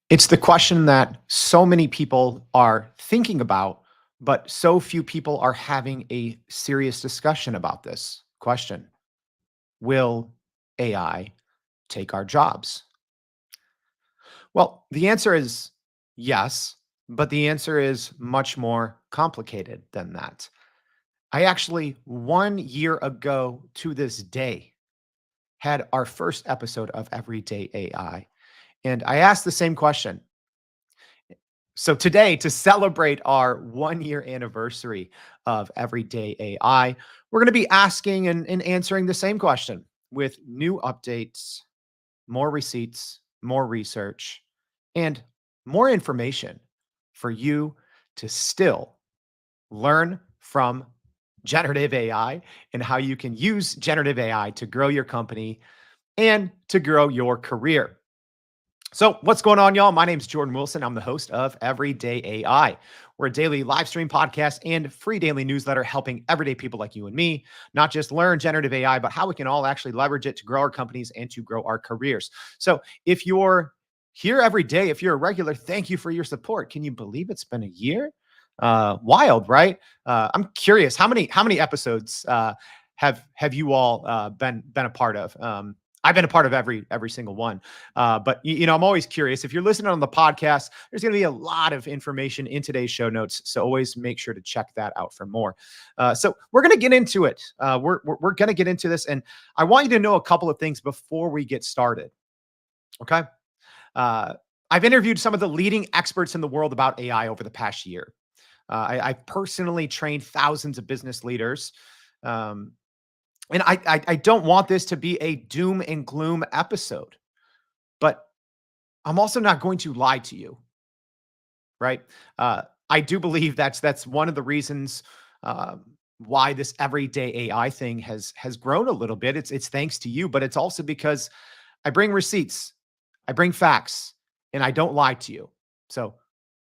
It's the question that so many people are thinking about, but so few people are having a serious discussion about this question. Will AI take our jobs? Well, the answer is yes, but the answer is much more complicated than that. I actually, 1 year ago to this day, had our first episode of Everyday AI. And I asked the same question. So today, to celebrate our 1 year anniversary of Everyday AI, we're going to be asking and answering the same question with new updates, more receipts, more research, and more information for you to still learn from generative AI and how you can use generative AI to grow your company and to grow your career. So, what's going on, y'all? My name is Jordan Wilson. I'm the host of Everyday AI. We're a daily live stream podcast and free daily newsletter helping everyday people like you and me not just learn generative AI, but how we can all actually leverage it to grow our companies and to grow our careers. So, if you're here every day, if you're a regular, thank you for your support. Can you believe it's been a year? Wild, right? I'm curious how many episodes have you all been a part of? I've been a part of every single one. But I'm always curious. If you're listening on the podcast, there's going to be a lot of information in today's show notes. So always make sure to check that out for more. So we're going to get into it. We're going to get into this, and I want you to know a couple of things before we get started. Okay. Uh, I've interviewed some of the leading experts in the world about AI over the past year. I've personally trained thousands of business leaders. Um, and I don't want this to be a doom and gloom episode, but I'm also not going to lie to you, right? I do believe that's one of the reasons why this everyday AI thing has grown a little bit. It's thanks to you, but it's also because I bring receipts, I bring facts, and I don't lie to you. So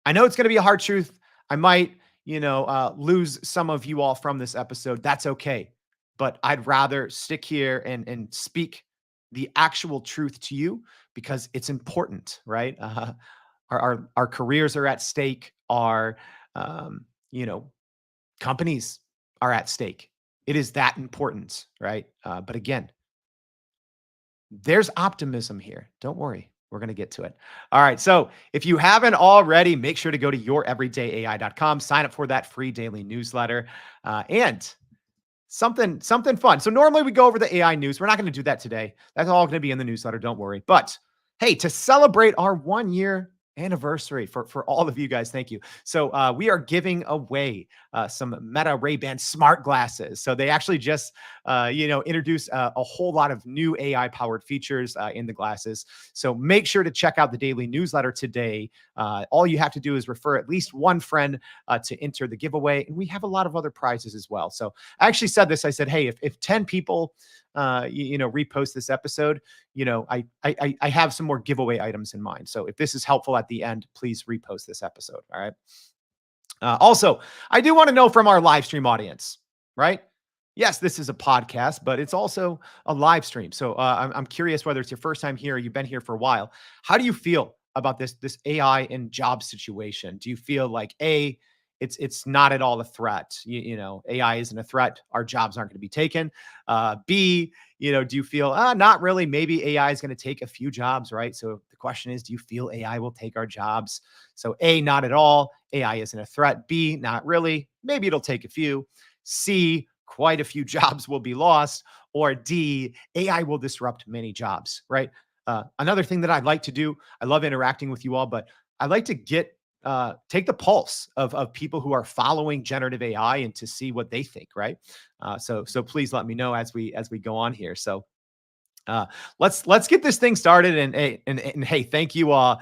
I know it's going to be a hard truth. I might, lose some of you all from this episode. That's okay. But I'd rather stick here and speak the actual truth to you because it's important, right? Our careers are at stake. Our um, you know companies are at stake. It is that important, right? But again, there's optimism here. Don't worry. We're going to get to it. All right. So if you haven't already, make sure to go to youreverydayai.com, sign up for that free daily newsletter, and something fun. So normally we go over the AI news. We're not going to do that today. That's all going to be in the newsletter. Don't worry. But hey, to celebrate our 1 year anniversary for all of you guys, thank you. So we are giving away some Meta Ray-Ban smart glasses. So they actually just introduced a whole lot of new AI powered features in the glasses. So make sure to check out the daily newsletter today. All you have to do is refer at least one friend to enter the giveaway, and we have a lot of other prizes as well. So I actually said this. I said, hey, if 10 people repost this episode, I have some more giveaway items in mind. So if this is helpful at the end, please repost this episode. All right. Also, I do want to know from our live stream audience, right? Yes, this is a podcast, but it's also a live stream. So I'm curious whether it's your first time here or you've been here for a while. How do you feel about this AI and job situation? Do you feel like it's not at all a threat? AI isn't a threat. Our jobs aren't going to be taken. B, do you feel not really? Maybe AI is going to take a few jobs, right? So the question is, do you feel AI will take our jobs? So A, not at all. AI isn't a threat. B, not really. Maybe it'll take a few. C, quite a few jobs will be lost. Or D, AI will disrupt many jobs, right? Another thing that I'd like to do, I love interacting with you all, but I like to take the pulse of people who are following generative AI and to see what they think, right? So please let me know as we go on here. So uh, let's get this thing started. And hey, thank you all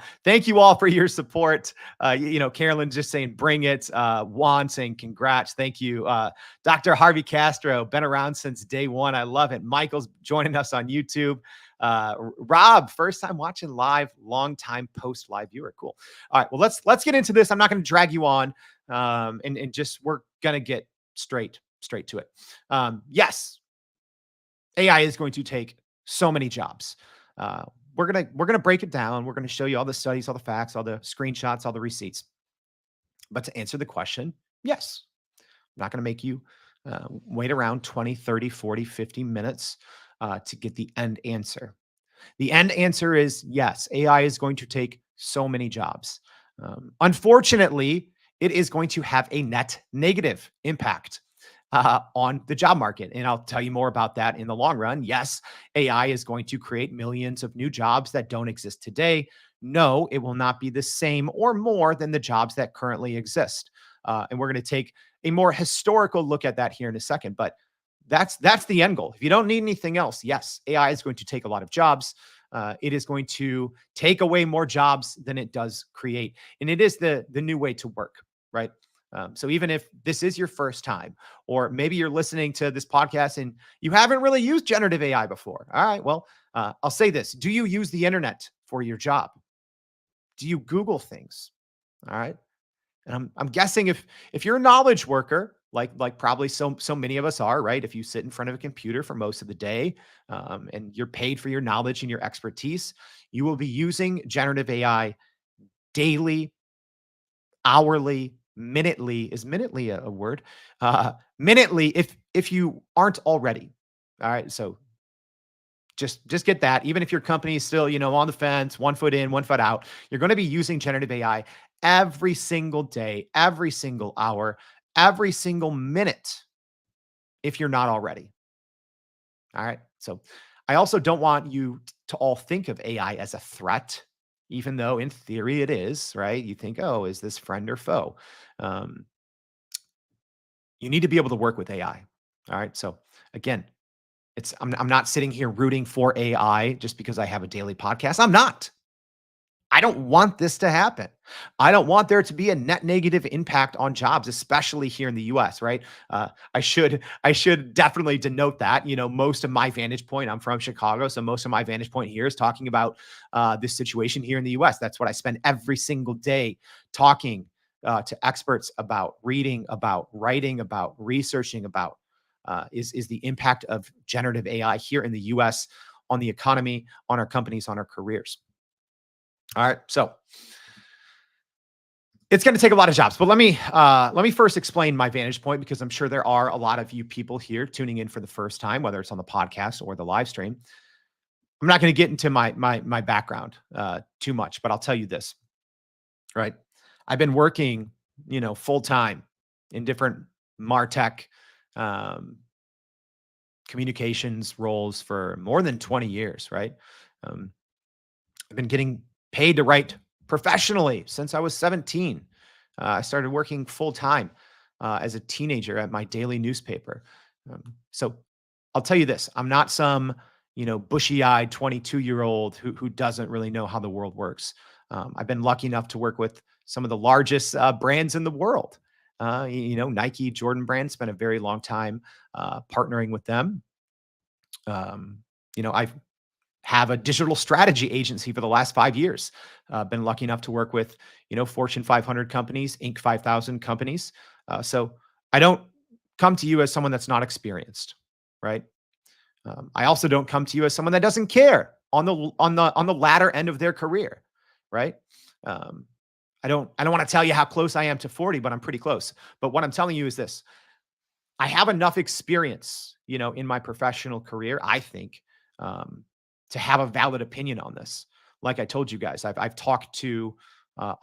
for your support. Carolyn just saying bring it. Juan saying congrats, thank you. Dr. Harvey Castro, been around since day one. I love it. Michael's joining us on YouTube. Rob, first time watching live, long time post live viewer. Cool. All right, well let's get into this. I'm not going to drag you on, and just we're gonna get straight to it. Yes, AI is going to take so many jobs. we're gonna break it down. We're gonna show you all the studies, all the facts, all the screenshots, all the receipts. But to answer the question, yes, I'm not gonna make you wait around 20, 30, 40, 50 minutes to get the end answer. The end answer is yes, AI is going to take so many jobs. Unfortunately, it is going to have a net negative impact on the job market. And I'll tell you more about that in the long run. Yes, AI is going to create millions of new jobs that don't exist today. No, it will not be the same or more than the jobs that currently exist. And we're going to take a more historical look at that here in a second. But that's the end goal. If you don't need anything else, yes, AI is going to take a lot of jobs. It is going to take away more jobs than it does create, and it is the new way to work, right? So even if this is your first time, or maybe you're listening to this podcast and you haven't really used generative AI before, all right, well, I'll say this: do you use the internet for your job? Do you Google things? All right. And I'm guessing if you're a knowledge worker, like probably so many of us are, right? If you sit in front of a computer for most of the day, and you're paid for your knowledge and your expertise, you will be using generative AI daily, hourly, minutely. Is minutely a word? Minutely, if you aren't already. All right. So just get that. Even if your company is still, on the fence, one foot in, one foot out, you're going to be using generative AI every single day, every single hour, every single minute if you're not already. All right. So I also don't want you to all think of AI as a threat, even though in theory it is, right? You think, oh, is this friend or foe? Um, you need to be able to work with AI. All right. So again, I'm not sitting here rooting for AI just because I have a daily podcast. I'm not. I don't want this to happen. I don't want there to be a net negative impact on jobs, especially here in the US, right? I should definitely denote that. Most of my vantage point, I'm from Chicago, so most of my vantage point here is talking about this situation here in the US. That's what I spend every single day talking to experts about, reading about, writing about, researching about. Is the impact of generative AI here in the US on the economy, on our companies, on our careers. All right. So it's going to take a lot of jobs, but let me first explain my vantage point because I'm sure there are a lot of you people here tuning in for the first time, whether it's on the podcast or the live stream. I'm not going to get into my background too much, but I'll tell you this. Right. I've been working, full time in different Martech um, communications roles for more than 20 years. Right. Um, I've been getting paid to write professionally since I was 17. I started working full time as a teenager at my daily newspaper. So I'll tell you this: I'm not some bushy-eyed 22-year-old who doesn't really know how the world works. I've been lucky enough to work with some of the largest brands in the world. Nike, Jordan brand. Spent a very long time partnering with them. I've have a digital strategy agency for the last 5 years. Been lucky enough to work with, Fortune 500 companies, Inc. 5000 companies. So I don't come to you as someone that's not experienced, right? I also don't come to you as someone that doesn't care on the latter end of their career, right? Um, I don't want to tell you how close I am to 40, but I'm pretty close. But what I'm telling you is this: I have enough experience, in my professional career, I think, um, to have a valid opinion on this. Like I told you guys, I've talked to, uh,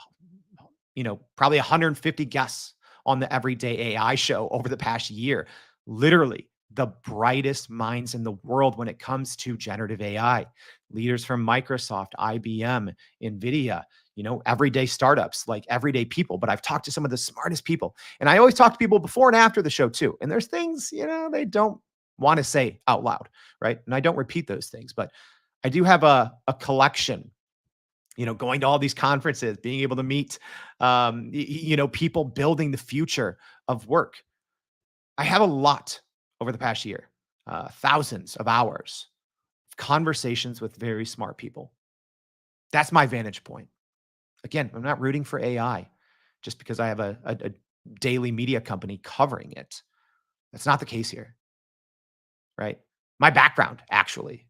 probably 150 guests on the Everyday AI show over the past year. Literally the brightest minds in the world when it comes to generative AI. Leaders from Microsoft, IBM, NVIDIA, everyday startups, like everyday people. But I've talked to some of the smartest people. And I always talk to people before and after the show too. And there's things, they don't want to say out loud, right? And I don't repeat those things, but I do have a collection, going to all these conferences, being able to meet, people building the future of work. I have a lot over the past year, thousands of hours of conversations with very smart people. That's my vantage point. Again, I'm not rooting for AI just because I have a daily media company covering it. That's not the case here, right? My background, actually,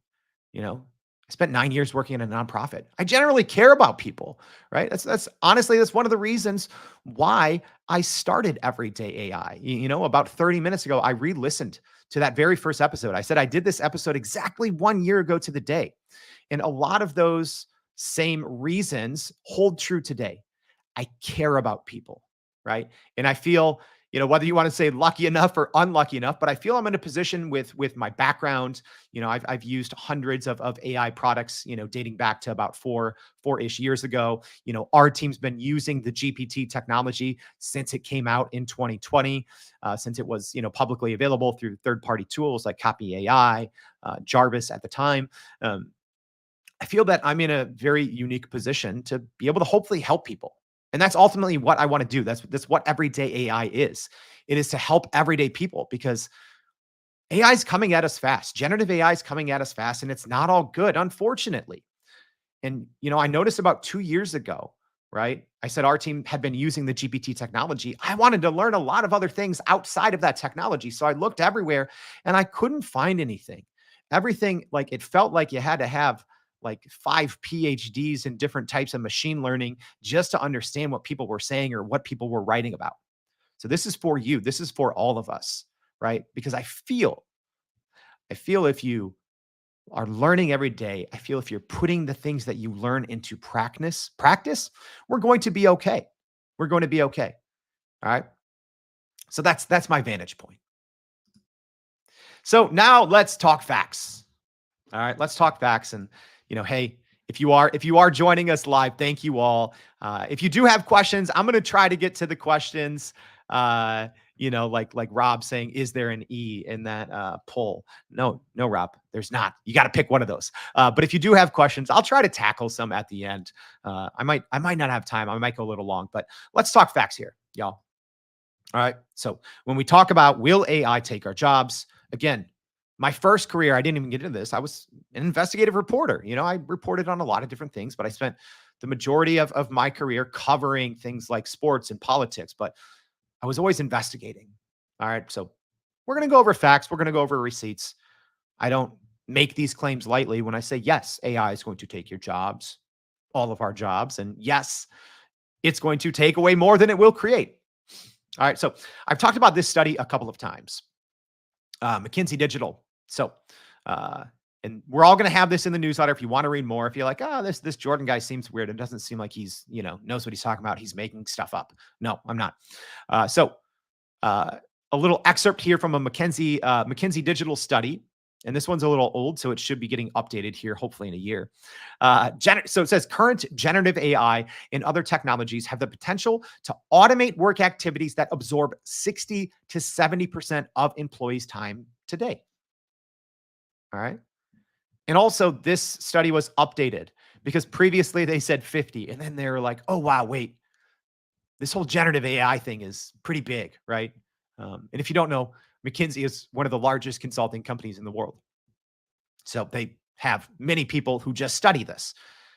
you know, I spent 9 years working in a nonprofit. I generally care about people, right? That's honestly, that's one of the reasons why I started Everyday AI. About 30 minutes ago, I re-listened to that very first episode. I said I did this episode exactly 1 year ago to the day. And a lot of those same reasons hold true today. I care about people, right? And I feel, whether you want to say lucky enough or unlucky enough, but I feel I'm in a position with my background. I've used hundreds of AI products, dating back to about four-ish years ago. Our team's been using the GPT technology since it came out in 2020, since it was, publicly available through third-party tools like Copy AI, Jarvis at the time. I feel that I'm in a very unique position to be able to hopefully help people. And that's ultimately what I want to do. That's what everyday AI is. It is to help everyday people because AI is coming at us fast. Generative AI is coming at us fast, and it's not all good, unfortunately. And, I noticed about 2 years ago, right? I said our team had been using the GPT technology. I wanted to learn a lot of other things outside of that technology. So I looked everywhere and I couldn't find anything. Everything, like, it felt like you had to have like 5 PhDs in different types of machine learning just to understand what people were saying or what people were writing about. So this is for you. This is for all of us, right? Because I feel if you are learning every day, I feel if you're putting the things that you learn into practice, we're going to be okay. We're going to be okay. All right. So that's my vantage point. So now let's talk facts. All right, let's talk facts. And hey, if you are joining us live, thank you all. If you do have questions, I'm going to try to get to the questions. Like Rob saying, is there an E in that poll? No, no, Rob, there's not. You got to pick one of those. But if you do have questions, I'll try to tackle some at the end. I might not have time. I might go a little long, but let's talk facts here, y'all. All right. So when we talk about will AI take our jobs, again, my first career, I didn't even get into this. I was an investigative reporter. I reported on a lot of different things, but I spent the majority of my career covering things like sports and politics, but I was always investigating. All right. So we're going to go over facts. We're going to go over receipts. I don't make these claims lightly when I say, yes, AI is going to take your jobs, all of our jobs. And yes, it's going to take away more than it will create. All right. So I've talked about this study a couple of times. McKinsey Digital. So, and we're all going to have this in the newsletter if you want to read more. If you're like, this Jordan guy seems weird. It doesn't seem like he's, knows what he's talking about. He's making stuff up. No, I'm not. A little excerpt here from a McKinsey Digital study. And this one's a little old, so it should be getting updated here, hopefully in a year. So it says current generative AI and other technologies have the potential to automate work activities that absorb 60 to 70% of employees' time today. All right. And also, this study was updated because previously they said 50, and then they were like, oh, wow, wait, this whole generative AI thing is pretty big, right? And if you don't know, McKinsey is one of the largest consulting companies in the world. So they have many people who just study this.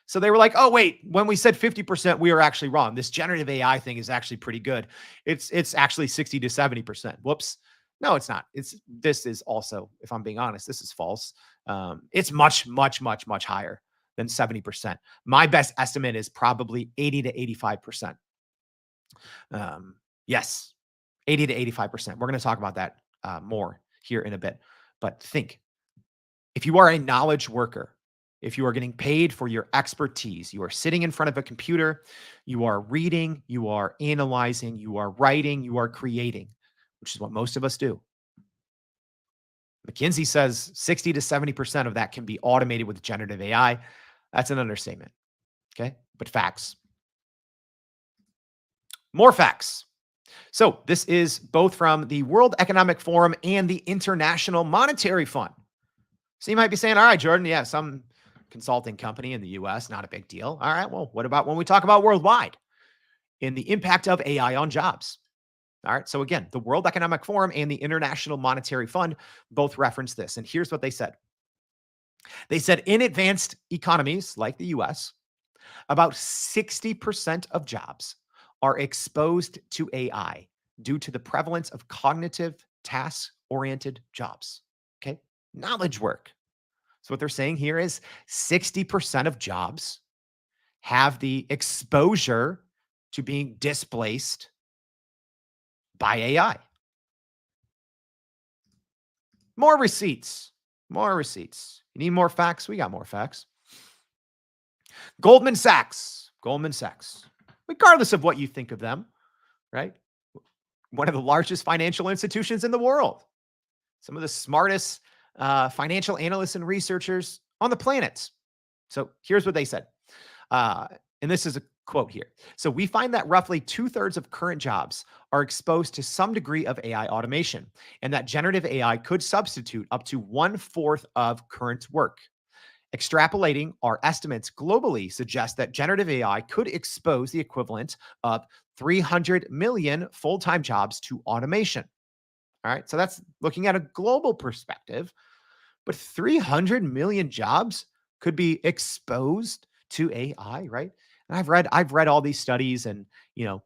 So they were like, oh, wait, when we said 50%, we were actually wrong. This generative AI thing is actually pretty good. It's actually 60 to 70%. Whoops. No, it's not. This is also, if I'm being honest, this is false. It's much, much, much, much higher than 70%. My best estimate is probably 80 to 85%. Yes, 80 to 85%. We're going to talk about that more here in a bit. But think, if you are a knowledge worker, if you are getting paid for your expertise, you are sitting in front of a computer, you are reading, you are analyzing, you are writing, you are creating, which is what most of us do. McKinsey says 60 to 70% of that can be automated with generative AI. That's an understatement. Okay. But facts. More facts. So this is both from the World Economic Forum and the International Monetary Fund. So you might be saying, all right, Jordan, yeah, some consulting company in the US, not a big deal. All right, well, what about when we talk about worldwide in the impact of AI on jobs? All right, so again, the World Economic Forum and the International Monetary Fund both reference this. And here's what they said. They said in advanced economies like the US, about 60% of jobs are exposed to AI due to the prevalence of cognitive task-oriented jobs. Okay, knowledge work. So what they're saying here is 60% of jobs have the exposure to being displaced by AI. More receipts. More receipts. You need more facts? We got more facts. Goldman Sachs. Goldman Sachs. Regardless of what you think of them, right? One of the largest financial institutions in the world. Some of the smartest financial analysts and researchers on the planet. So here's what they said. And this is a quote here. So we find that roughly 2/3 of current jobs are exposed to some degree of AI automation, and that generative AI could substitute up to 1/4 of current work. Extrapolating our estimates globally suggests that generative AI could expose the equivalent of 300 million full-time jobs to automation. All right. So that's looking at a global perspective, but 300 million jobs could be exposed to AI, right? And I've read all these studies, and you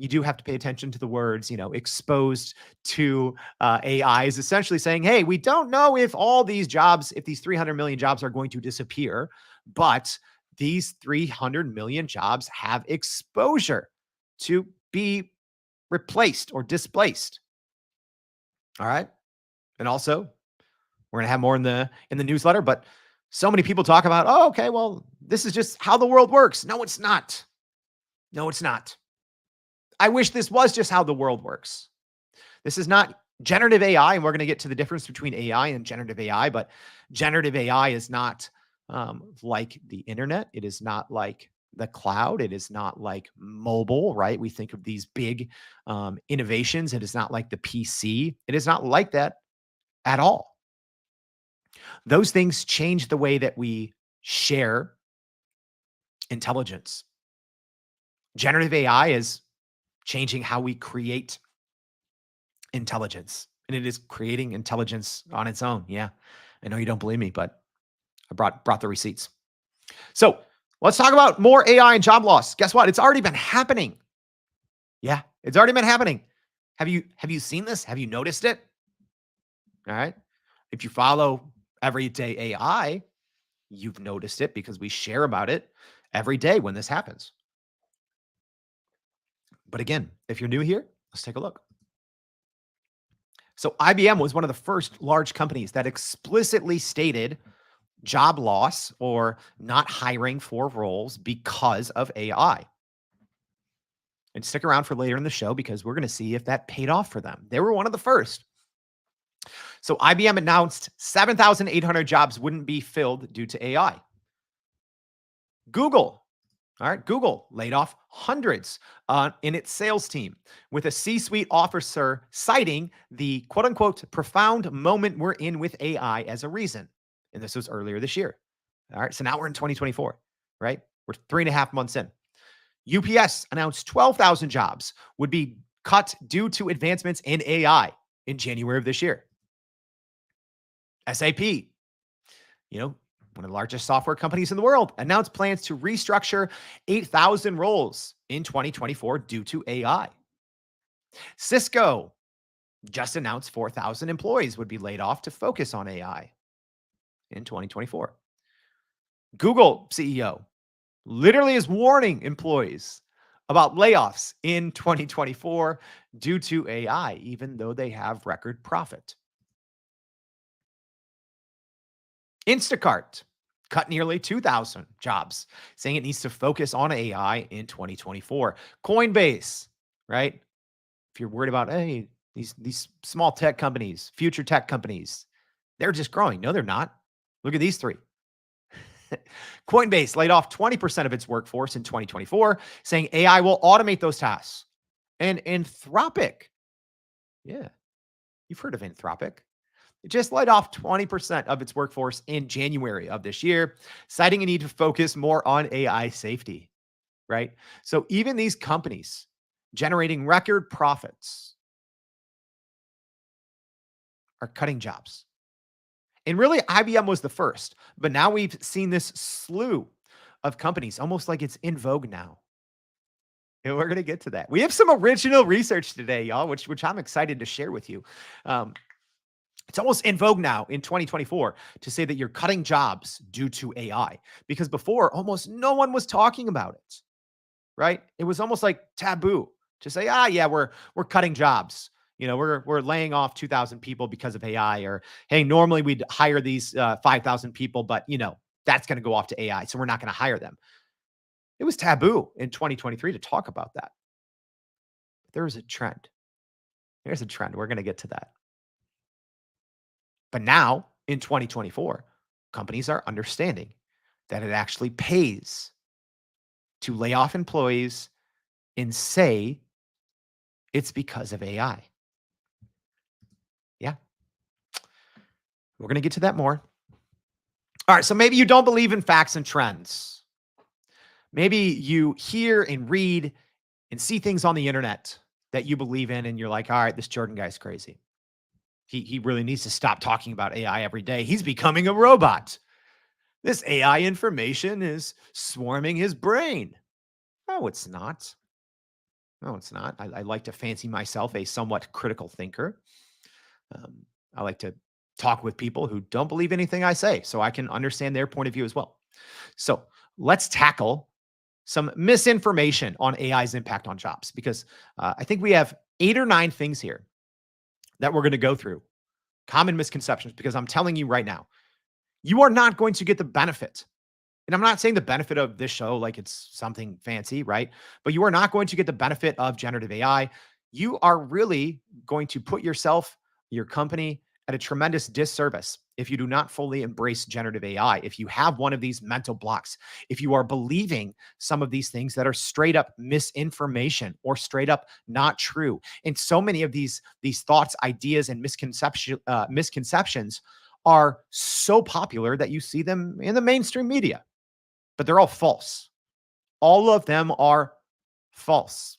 do have to pay attention to the words. Exposed to AI is essentially saying, hey, we don't know if all these jobs, if these 300 million jobs are going to disappear, but these 300 million jobs have exposure to be replaced or displaced. All right. And also, we're going to have more in the newsletter, but so many people talk about, oh, okay, well, this is just how the world works. No, it's not. No, it's not. I wish this was just how the world works. This is not generative AI, and we're going to get to the difference between AI and generative AI, but generative AI is not like the internet. It is not like the cloud. It is not like mobile, right? We think of these big innovations. It is not like the PC. It is not like that at all. Those things change the way that we share intelligence. Generative AI is changing how we create intelligence, and it is creating intelligence on its own. Yeah, I know you don't believe me, but I brought the receipts. So let's talk about more AI and job loss. Guess what? It's already been happening. Yeah, it's already been happening. Have you seen this? Have you noticed it? All right. If you follow everyday AI, you've noticed it because we share about it every day when this happens. But again, if you're new here, let's take a look. So IBM was one of the first large companies that explicitly stated job loss or not hiring for roles because of AI. And stick around for later in the show because we're going to see if that paid off for them. They were one of the first. So IBM announced 7,800 jobs wouldn't be filled due to AI. Google, all right, Google laid off hundreds in its sales team, with a C-suite officer citing the quote unquote profound moment we're in with AI as a reason. And this was earlier this year. All right. So now we're in 2024, right? We're 3.5 months in. UPS announced 12,000 jobs would be cut due to advancements in AI in January of this year. SAP, one of the largest software companies in the world, announced plans to restructure 8,000 roles in 2024 due to AI. Cisco just announced 4,000 employees would be laid off to focus on AI in 2024. Google CEO literally is warning employees about layoffs in 2024 due to AI, even though they have record profit. Instacart cut nearly 2,000 jobs, saying it needs to focus on AI in 2024. Coinbase, right? If you're worried about, hey, these small tech companies, future tech companies, they're just growing. No, they're not. Look at these three. Coinbase laid off 20% of its workforce in 2024, saying AI will automate those tasks. And Anthropic, yeah, you've heard of Anthropic. It just laid off 20% of its workforce in January of this year, citing a need to focus more on AI safety, right? So even these companies generating record profits are cutting jobs. And really, IBM was the first, but now we've seen this slew of companies, almost like it's in vogue now. And we're going to get to that. We have some original research today, y'all, which I'm excited to share with you. It's almost in vogue now in 2024 to say that you're cutting jobs due to AI because before almost no one was talking about it, right? It was almost like taboo to say, "Ah, yeah, we're cutting jobs. You know, we're laying off 2,000 people because of AI," or, "Hey, normally we'd hire these 5,000 people, but that's going to go off to AI, so we're not going to hire them." It was taboo in 2023 to talk about that. There is a trend. There's a trend. We're going to get to that. But now in 2024, companies are understanding that it actually pays to lay off employees and say it's because of AI. Yeah, we're going to get to that more. All right, so maybe you don't believe in facts and trends. Maybe you hear and read and see things on the internet that you believe in, and you're like, all right, this Jordan guy's crazy. He really needs to stop talking about AI every day. He's becoming a robot. This AI information is swarming his brain. No, it's not. No, it's not. I like to fancy myself a somewhat critical thinker. I like to talk with people who don't believe anything I say so I can understand their point of view as well. So let's tackle some misinformation on AI's impact on jobs because I think we have 8 or 9 things here that we're going to go through. Common misconceptions, because I'm telling you right now, you are not going to get the benefit. And I'm not saying the benefit of this show like it's something fancy, right? But you are not going to get the benefit of generative AI. You are really going to put yourself, your company, at a tremendous disservice if you do not fully embrace generative AI. If you have one of these mental blocks, if you are believing some of these things that are straight up misinformation or straight up not true. And so many of these thoughts, ideas, and misconceptions are so popular that you see them in the mainstream media, but they're all false. All of them are false.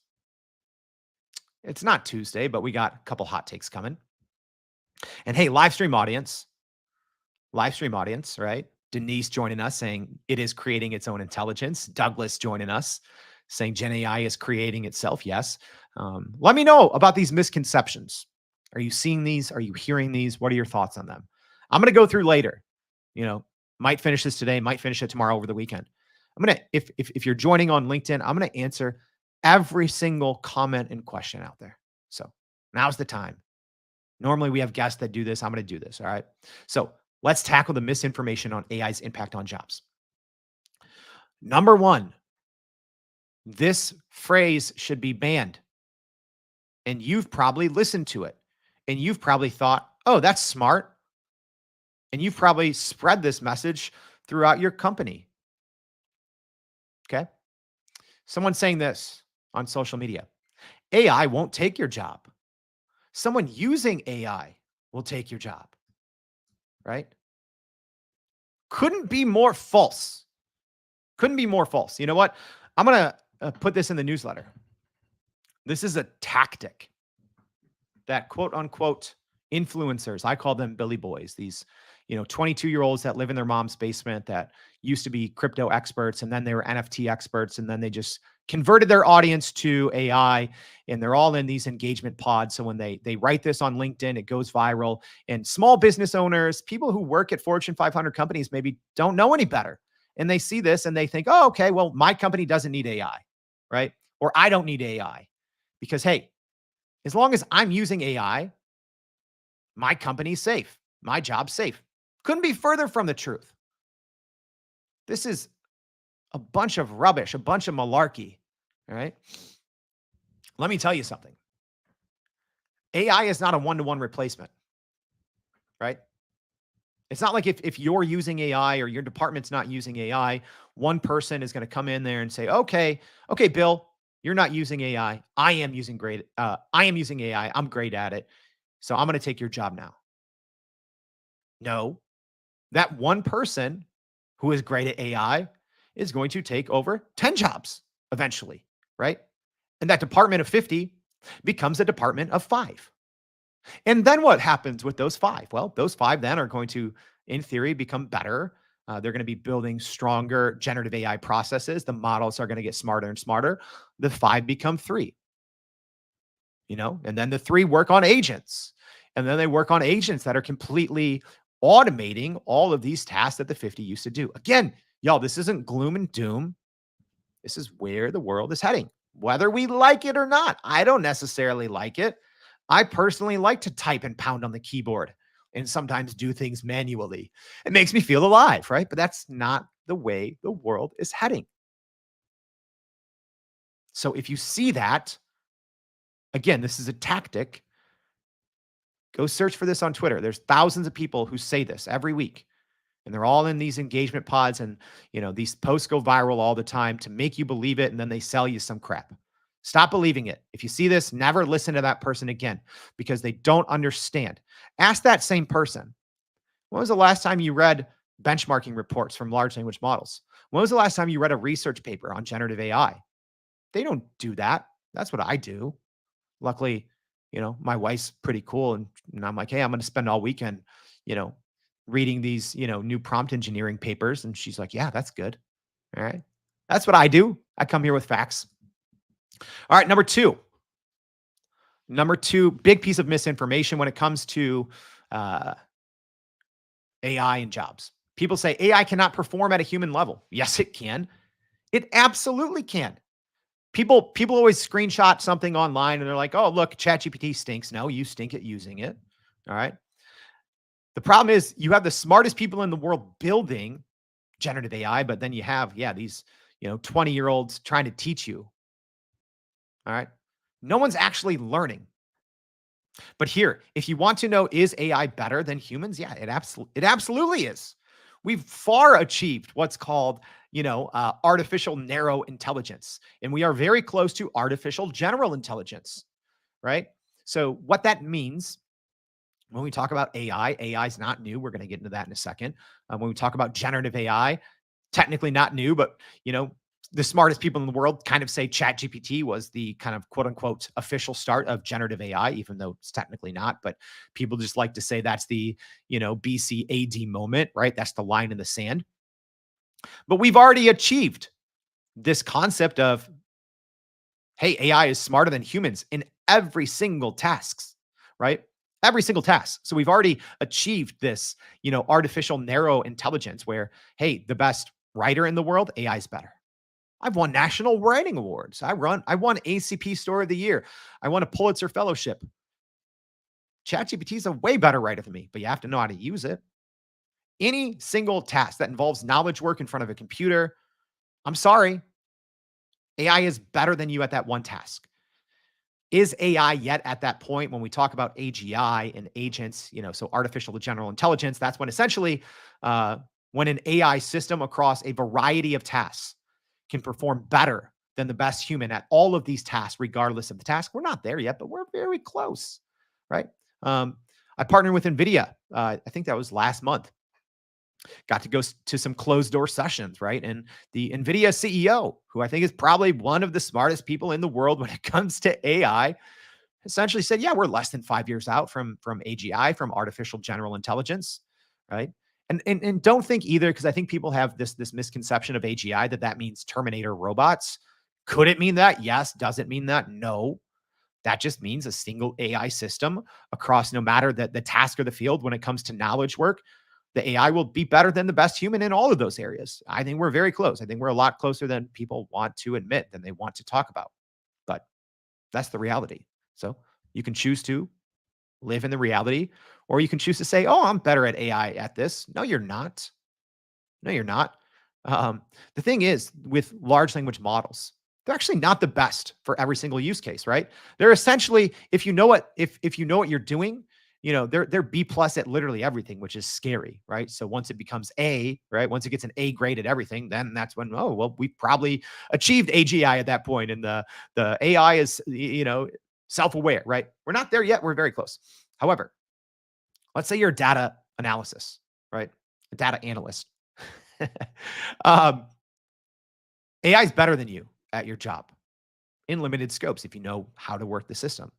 It's not Tuesday, but we got a couple hot takes coming. And hey, live stream audience, right? Denise joining us saying it is creating its own intelligence. Douglas joining us saying Gen AI is creating itself. Yes. Let me know about these misconceptions. Are you seeing these? Are you hearing these? What are your thoughts on them? I'm going to go through later. Might finish this today, might finish it tomorrow over the weekend. I'm going to, if you're joining on LinkedIn, I'm going to answer every single comment and question out there. So now's the time. Normally we have guests that do this. I'm going to do this. All right. So let's tackle the misinformation on AI's impact on jobs. Number one, this phrase should be banned. And you've probably listened to it. And you've probably thought, oh, that's smart. And you've probably spread this message throughout your company. Okay. Someone saying this on social media: AI won't take your job. Someone using AI will take your job, right? Couldn't be more false. Couldn't be more false. You know what? I'm going to put this in the newsletter. This is a tactic that quote unquote influencers, I call them Billy Boys, these 22-year-olds that live in their mom's basement that used to be crypto experts, and then they were NFT experts, and then they just converted their audience to AI, and they're all in these engagement pods. So when they write this on LinkedIn, it goes viral, and small business owners, people who work at Fortune 500 companies, maybe don't know any better, and they see this and they think, oh, okay, well, my company doesn't need AI, right? Or I don't need AI because, hey, as long as I'm using AI, my company's safe. My job's safe. Couldn't be further from the truth. This is a bunch of rubbish, a bunch of malarkey. All right. Let me tell you something. AI is not a one-to-one replacement, right? It's not like if you're using AI or your department's not using AI, one person is going to come in there and say, okay, Bill, you're not using AI. I am using AI. I'm great at it. So I'm going to take your job now. No, that one person who is great at AI is going to take over 10 jobs eventually, right? And that department of 50 becomes a department of 5. And then what happens with those 5? Well, those 5 then are going to, in theory, become better. They're going to be building stronger generative AI processes. The models are going to get smarter and smarter. The 5 become 3, and then the 3 work on agents. And then they work on agents that are completely automating all of these tasks that the 50 used to do. Again, y'all, this isn't gloom and doom. This is where the world is heading, whether we like it or not. I don't necessarily like it. I personally like to type and pound on the keyboard and sometimes do things manually. It makes me feel alive, right? But that's not the way the world is heading. So if you see that, again, this is a tactic. Go search for this on Twitter. There's thousands of people who say this every week. And they're all in these engagement pods, and these posts go viral all the time to make you believe it, and then they sell you some crap. Stop believing it. If you see this, never listen to that person again because they don't understand. Ask that same person, when was the last time you read benchmarking reports from large language models? When was the last time you read a research paper on generative AI? They don't do that. That's what I do. Luckily, my wife's pretty cool. And I'm like, hey, I'm going to spend all weekend, you know, reading these, new prompt engineering papers. And she's like, yeah, that's good. All right. That's what I do. I come here with facts. All right. Number two, big piece of misinformation when it comes to uh, AI and jobs. People say AI cannot perform at a human level. Yes, it can. It absolutely can. People always screenshot something online and they're like, "Oh, look, ChatGPT stinks." No, you stink at using it. All right. The problem is you have the smartest people in the world building generative AI, but then you have, yeah, these, 20-year-olds trying to teach you. All right. No one's actually learning. But here, if you want to know, is AI better than humans? Yeah, it absolutely is. We've far achieved what's called, artificial narrow intelligence, and we are very close to artificial general intelligence, right? So what that means when we talk about AI is not new. We're going to get into that in a second. When we talk about generative AI, technically not new, but the smartest people in the world kind of say ChatGPT was the kind of quote unquote official start of generative AI, even though it's technically not. But people just like to say that's the BCAD moment, right? That's the line in the sand. But we've already achieved this concept of, hey, AI is smarter than humans in every single tasks, right? Every single task. So we've already achieved this, artificial narrow intelligence where, hey, the best writer in the world, AI is better. I've won national writing awards. I won ACP Story of the Year. I won a Pulitzer Fellowship. ChatGPT is a way better writer than me, but you have to know how to use it. Any single task that involves knowledge work in front of a computer, I'm sorry, AI is better than you at that one task. Is AI yet at that point when we talk about AGI and agents, so artificial general intelligence? That's when essentially, when an AI system across a variety of tasks can perform better than the best human at all of these tasks, regardless of the task. We're not there yet, but we're very close, right? I partnered with NVIDIA. I think that was last month. Got to go to some closed door sessions, right? And the NVIDIA CEO, who I think is probably one of the smartest people in the world when it comes to AI, essentially said, yeah, we're less than 5 years out from AGI, from artificial general intelligence, right? And don't think either, because I think people have this misconception of AGI that means Terminator robots. Could it mean that? Yes. Does it mean that? No. That just means a single AI system across no matter the task or the field. When it comes to knowledge work, the AI will be better than the best human in all of those areas. I think we're very close. I think we're a lot closer than people want to admit, than they want to talk about. But that's the reality. So you can choose to live in the reality, or you can choose to say, oh, I'm better at AI at this. No, you're not. No, you're not. The thing is, with large language models, they're actually not the best for every single use case, right? They're essentially, if you know what you're doing, they're B plus at literally everything, which is scary, right? So once it becomes A, right, once it gets an A grade at everything, then that's when, oh well, we probably achieved AGI at that point, and the AI is self-aware, right? We're not there yet. We're very close. However, let's say you're a data analysis, right? A data analyst. um, AI is better than you at your job in limited scopes if you know how to work the system.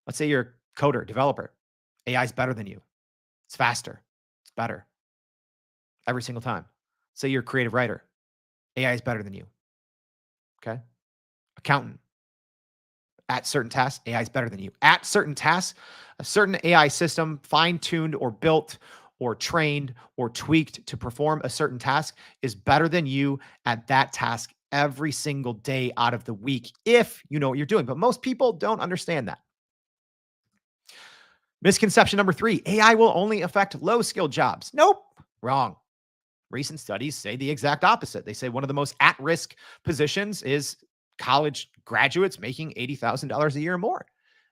Let's say you're a coder, developer. AI is better than you. It's faster. It's better every single time. Say you're a creative writer. AI is better than you. Okay. Accountant. At certain tasks, AI is better than you. At certain tasks, a certain AI system fine-tuned or built or trained or tweaked to perform a certain task is better than you at that task every single day out of the week if you know what you're doing. But most people don't understand that. Misconception number 3, AI will only affect low-skilled jobs. Nope, wrong. Recent studies say the exact opposite. They say one of the most at-risk positions is college graduates making $80,000 a year or more.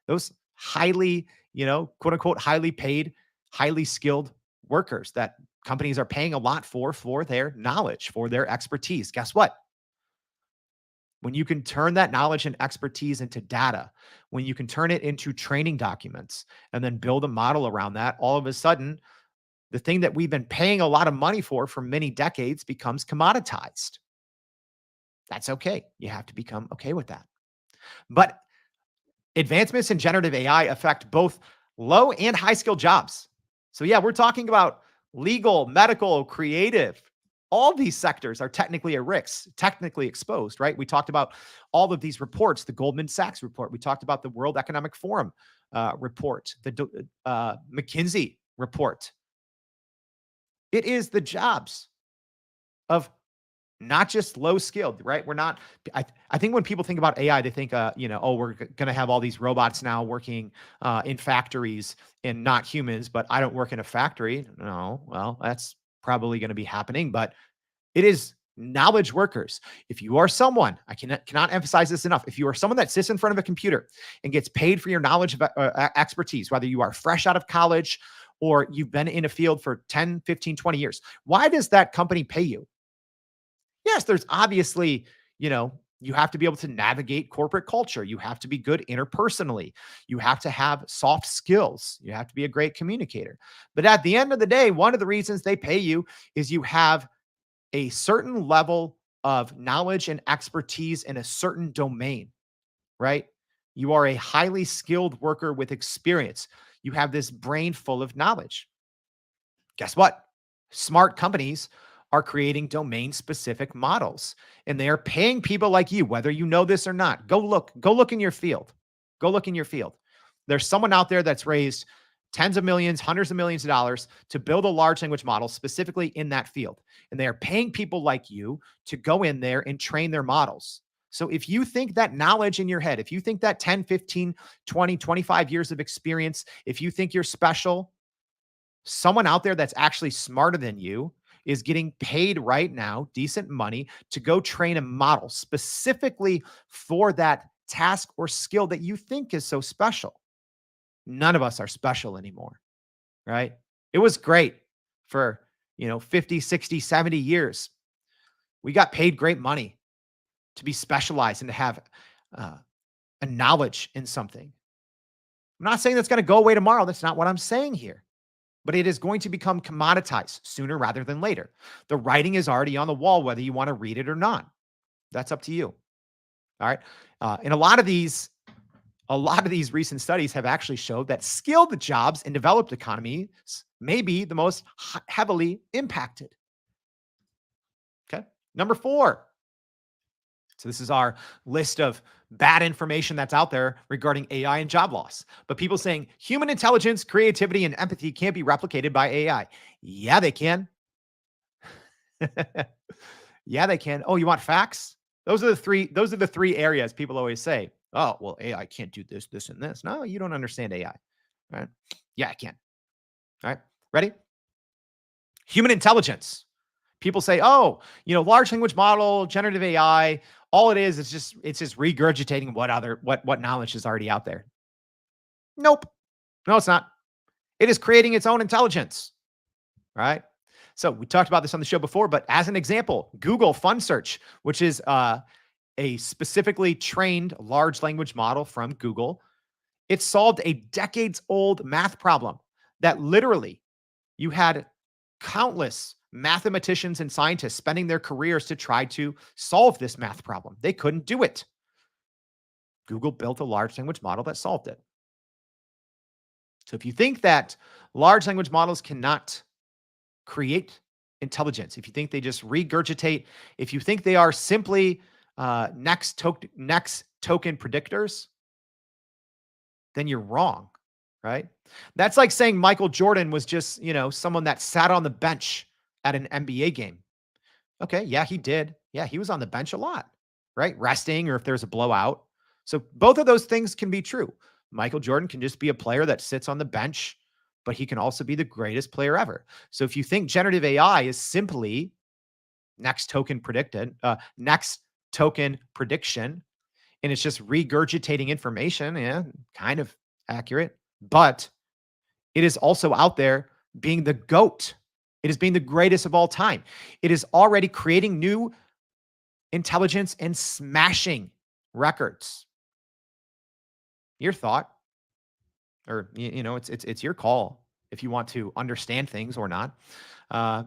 Those highly, quote unquote, highly paid, highly skilled workers that companies are paying a lot for their knowledge, for their expertise. Guess what? When you can turn that knowledge and expertise into data, when you can turn it into training documents and then build a model around that, all of a sudden, the thing that we've been paying a lot of money for many decades becomes commoditized. That's okay. You have to become okay with that. But advancements in generative AI affect both low and high skill jobs. So, yeah, we're talking about legal, medical, creative. All these sectors are technically at risk, technically exposed, right? We talked about all of these reports, the Goldman Sachs report. We talked about the World Economic Forum report, the McKinsey report. It is the jobs of not just low skilled, right? We're not, I think when people think about AI, they think, oh, we're going to have all these robots now working in factories and not humans, but I don't work in a factory. No, well, that's probably going to be happening, but it is knowledge workers. If you are someone, I cannot emphasize this enough. If you are someone that sits in front of a computer and gets paid for your knowledge of expertise, whether you are fresh out of college or you've been in a field for 10, 15, 20 years, why does that company pay you? Yes, there's obviously, you have to be able to navigate corporate culture. You have to be good interpersonally. You have to have soft skills. You have to be a great communicator. But at the end of the day, one of the reasons they pay you is you have a certain level of knowledge and expertise in a certain domain, right? You are a highly skilled worker with experience. You have this brain full of knowledge. Guess what? Smart companies are creating domain specific models and they are paying people like you, whether you know this or not. Go look in your field. Go look in your field. There's someone out there that's raised tens of millions, hundreds of millions of dollars to build a large language model specifically in that field. And they are paying people like you to go in there and train their models. So if you think that knowledge in your head, if you think that 10, 15, 20, 25 years of experience, if you think you're special, someone out there that's actually smarter than you is getting paid right now decent money to go train a model specifically for that task or skill that you think is so special. None of us are special anymore, right? It was great for, 50, 60, 70 years. We got paid great money to be specialized and to have uh, a knowledge in something. I'm not saying that's going to go away tomorrow. That's not what I'm saying here. But it is going to become commoditized sooner rather than later. The writing is already on the wall, whether you want to read it or not. That's up to you. All right. And a lot of these recent studies have actually showed that skilled jobs in developed economies may be the most heavily impacted. Okay. Number 4. So this is our list of bad information that's out there regarding AI and job loss. But people saying human intelligence, creativity, and empathy can't be replicated by AI. Yeah, they can. Yeah, they can. Oh, you want facts? Those are the three areas people always say, oh, well, AI can't do this, this, and this. No, you don't understand AI. Right? Yeah, I can. All right. Ready? Human intelligence. People say, oh, large language model, generative AI, all it is it's just regurgitating what knowledge is already out there. Nope. No, it's not. It is creating its own intelligence. Right. So we talked about this on the show before, but as an example, Google Fun Search, which is a specifically trained large language model from Google, it solved a decades old math problem that literally you had countless mathematicians and scientists spending their careers to try to solve this math problem. They couldn't do it. Google built a large language model that solved it. So if you think that large language models cannot create intelligence, if you think they just regurgitate, if you think they are simply next token predictors, then you're wrong, right? That's like saying Michael Jordan was just, someone that sat on the bench at an NBA game. Okay, yeah, he did. Yeah, he was on the bench a lot, right? Resting or if there's a blowout. So both of those things can be true. Michael Jordan can just be a player that sits on the bench, but he can also be the greatest player ever. So if you think generative AI is simply next token prediction, and it's just regurgitating information, yeah, kind of accurate, but it is also out there being the GOAT. It is being the greatest of all time. It is already creating new intelligence and smashing records. Your thought, or it's your call if you want to understand things or not. Uh,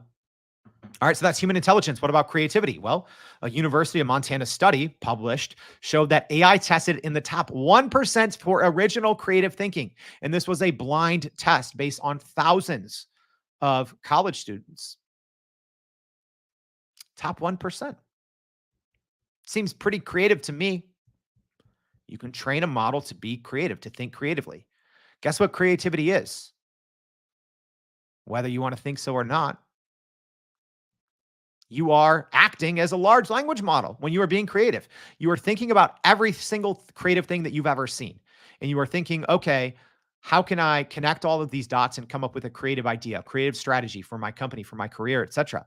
all right, so that's human intelligence. What about creativity? Well, a University of Montana study published showed that AI tested in the top 1% for original creative thinking. And this was a blind test based on thousands of college students. Top 1%. Seems pretty creative to me. You can train a model to be creative, to think creatively. Guess what creativity is? Whether you want to think so or not, you are acting as a large language model when you are being creative. You are thinking about every single creative thing that you've ever seen. And you are thinking, okay, how can I connect all of these dots and come up with a creative idea, creative strategy for my company, for my career, etc.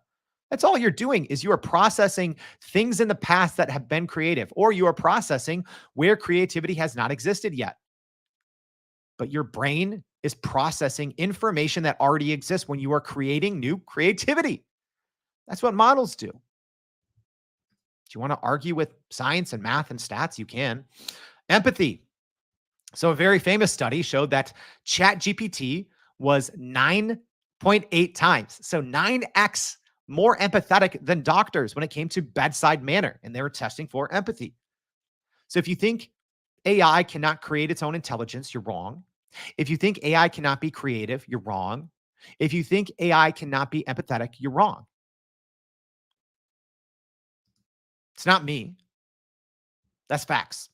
That's all you're doing is you are processing things in the past that have been creative, or you are processing where creativity has not existed yet. But your brain is processing information that already exists when you are creating new creativity. That's what models do. Do you want to argue with science and math and stats? You can. Empathy. So a very famous study showed that ChatGPT was 9.8 times, so 9x more empathetic than doctors when it came to bedside manner, and they were testing for empathy. So if you think AI cannot create its own intelligence, you're wrong. If you think AI cannot be creative, you're wrong. If you think AI cannot be empathetic, you're wrong. It's not me. That's facts.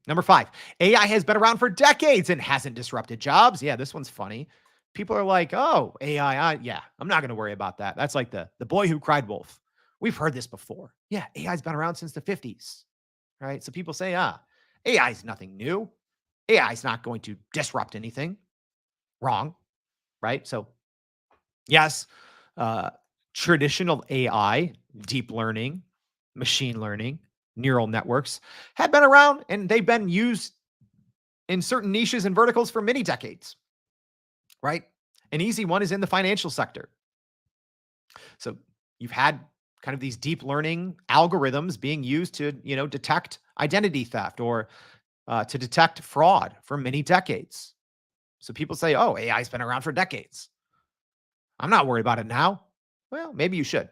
Number 5, AI has been around for decades and hasn't disrupted jobs. Yeah, this one's funny. People are like, "Oh, AI, yeah, I'm not going to worry about that." That's like the boy who cried wolf. We've heard this before. Yeah, AI's been around since the 50s, right? So people say, AI is nothing new. AI is not going to disrupt anything. Wrong, right? So yes, uh, traditional AI, deep learning, machine learning, neural networks have been around and they've been used in certain niches and verticals for many decades, right? An easy one is in the financial sector. So you've had kind of these deep learning algorithms being used to, detect identity theft or to detect fraud for many decades. So people say, oh, AI's been around for decades. I'm not worried about it now. Well, maybe you should,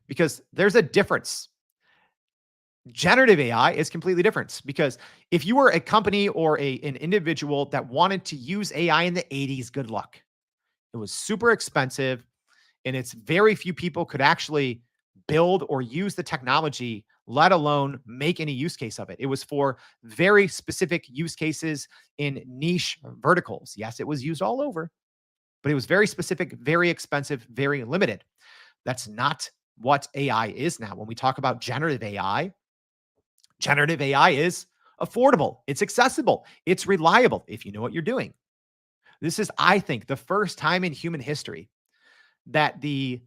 because there's a difference. Generative AI is completely different because if you were a company or an individual that wanted to use AI in the 80s, good luck. It was super expensive and it's very few people could actually build or use the technology, let alone make any use case of it. It was for very specific use cases in niche verticals. Yes, it was used all over, but it was very specific, very expensive, very limited. That's not what AI is now. When we talk about generative AI is affordable, it's accessible, it's reliable if you know what you're doing. This is, I think, the first time in human history that the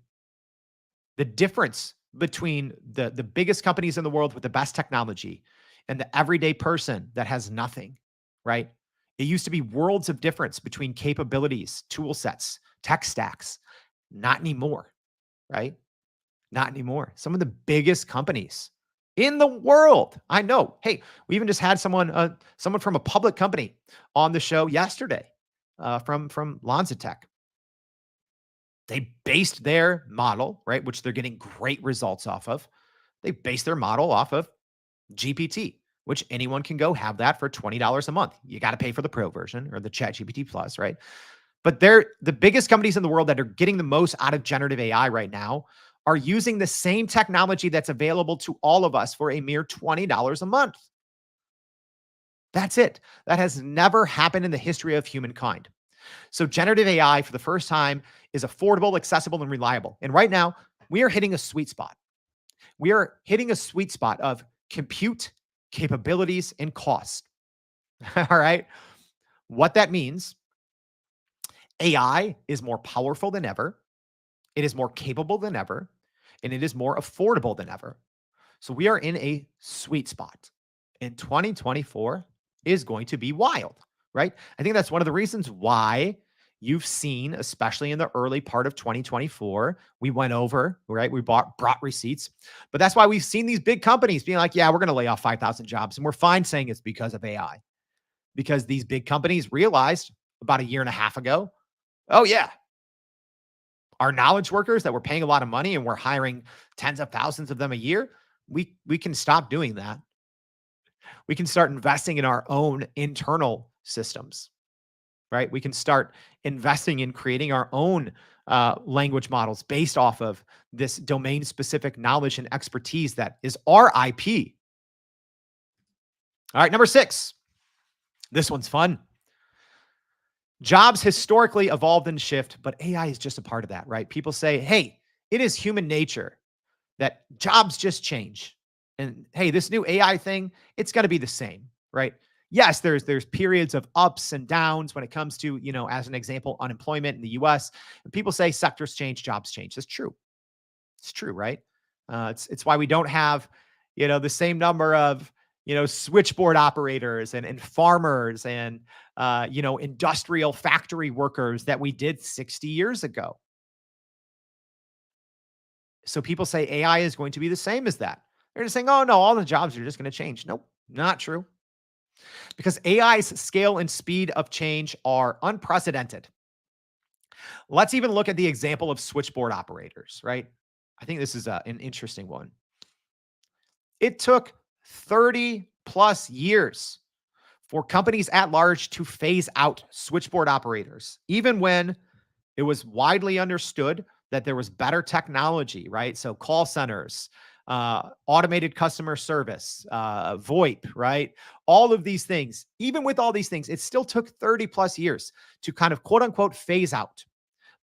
difference between the biggest companies in the world with the best technology and the everyday person that has nothing, right? It used to be worlds of difference between capabilities, tool sets, tech stacks. Not anymore, right? Not anymore. Some of the biggest companies in the world. I know. Hey, we even just had someone from a public company on the show yesterday, from Lanzatech. They based their model, right, which they're getting great results off of. They based their model off of GPT, which anyone can go have that for $20 a month. You got to pay for the pro version or the Chat GPT Plus, right? But they're the biggest companies in the world that are getting the most out of generative AI right now are using the same technology that's available to all of us for a mere $20 a month. That's it. That has never happened in the history of humankind. So generative AI for the first time is affordable, accessible, and reliable. And right now, we are hitting a sweet spot. We are hitting a sweet spot of compute capabilities and cost. All right. What that means, AI is more powerful than ever. It is more capable than ever, and it is more affordable than ever. So we are in a sweet spot. And 2024 is going to be wild, right? I think that's one of the reasons why you've seen, especially in the early part of 2024, we went over, right? We brought receipts. But that's why we've seen these big companies being like, yeah, we're going to lay off 5,000 jobs. And we're fine saying it's because of AI, because these big companies realized about a year and a half ago, oh, yeah, our knowledge workers that we're paying a lot of money and we're hiring tens of thousands of them a year, we can stop doing that. We can start investing in our own internal systems, right? We can start investing in creating our own language models based off of this domain specific knowledge and expertise that is our IP. All right, number 6. This one's fun. Jobs historically evolved and shift, but AI is just a part of that, right? People say, hey, it is human nature that jobs just change. And hey, this new AI thing, it's going to be the same, right? Yes, there's periods of ups and downs when it comes to, as an example, unemployment in the US. And people say sectors change, jobs change. That's true. It's true, right? It's why we don't have, the same number of, switchboard operators and farmers and industrial factory workers that we did 60 years ago. So people say AI is going to be the same as that. They're just saying, oh, no, all the jobs are just going to change. Nope, not true. Because AI's scale and speed of change are unprecedented. Let's even look at the example of switchboard operators, right? I think this is an interesting one. It took 30 plus years for companies at large to phase out switchboard operators, even when it was widely understood that there was better technology, right? So call centers, automated customer service, VoIP, right? All of these things, even with all these things, it still took 30 plus years to kind of quote unquote phase out.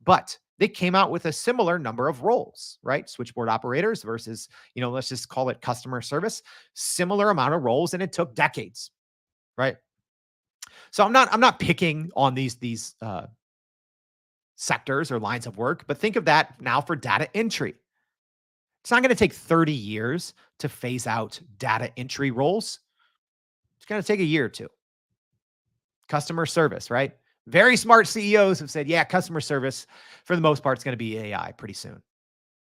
But they came out with a similar number of roles, right? Switchboard operators versus, let's just call it customer service, similar amount of roles, and it took decades, right? So I'm not picking on these sectors or lines of work, but think of that now for data entry. It's not going to take 30 years to phase out data entry roles. It's going to take a year or two. Customer service, right? Very smart CEOs have said, yeah, customer service for the most part is going to be AI pretty soon,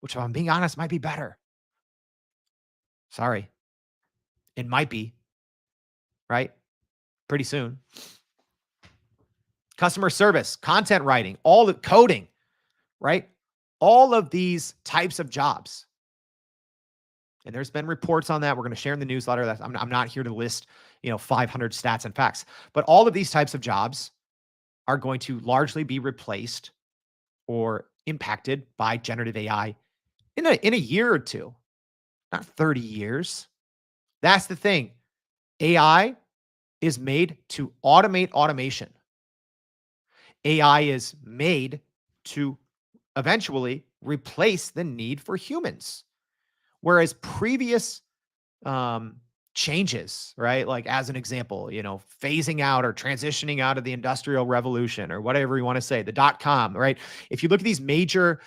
which if I'm being honest might be better. Sorry. It might be, right? Pretty soon. Customer service, content writing, all the coding, right? All of these types of jobs. And there's been reports on that. We're going to share in the newsletter. That I'm not here to list, 500 stats and facts, but all of these types of jobs are going to largely be replaced or impacted by generative AI in a year or two, not 30 years. That's the thing. AI is made to automate automation. AI is made to eventually replace the need for humans. Whereas previous changes, right? Like as an example, phasing out or transitioning out of the industrial revolution or whatever you want to say, the .com, right? If you look at these major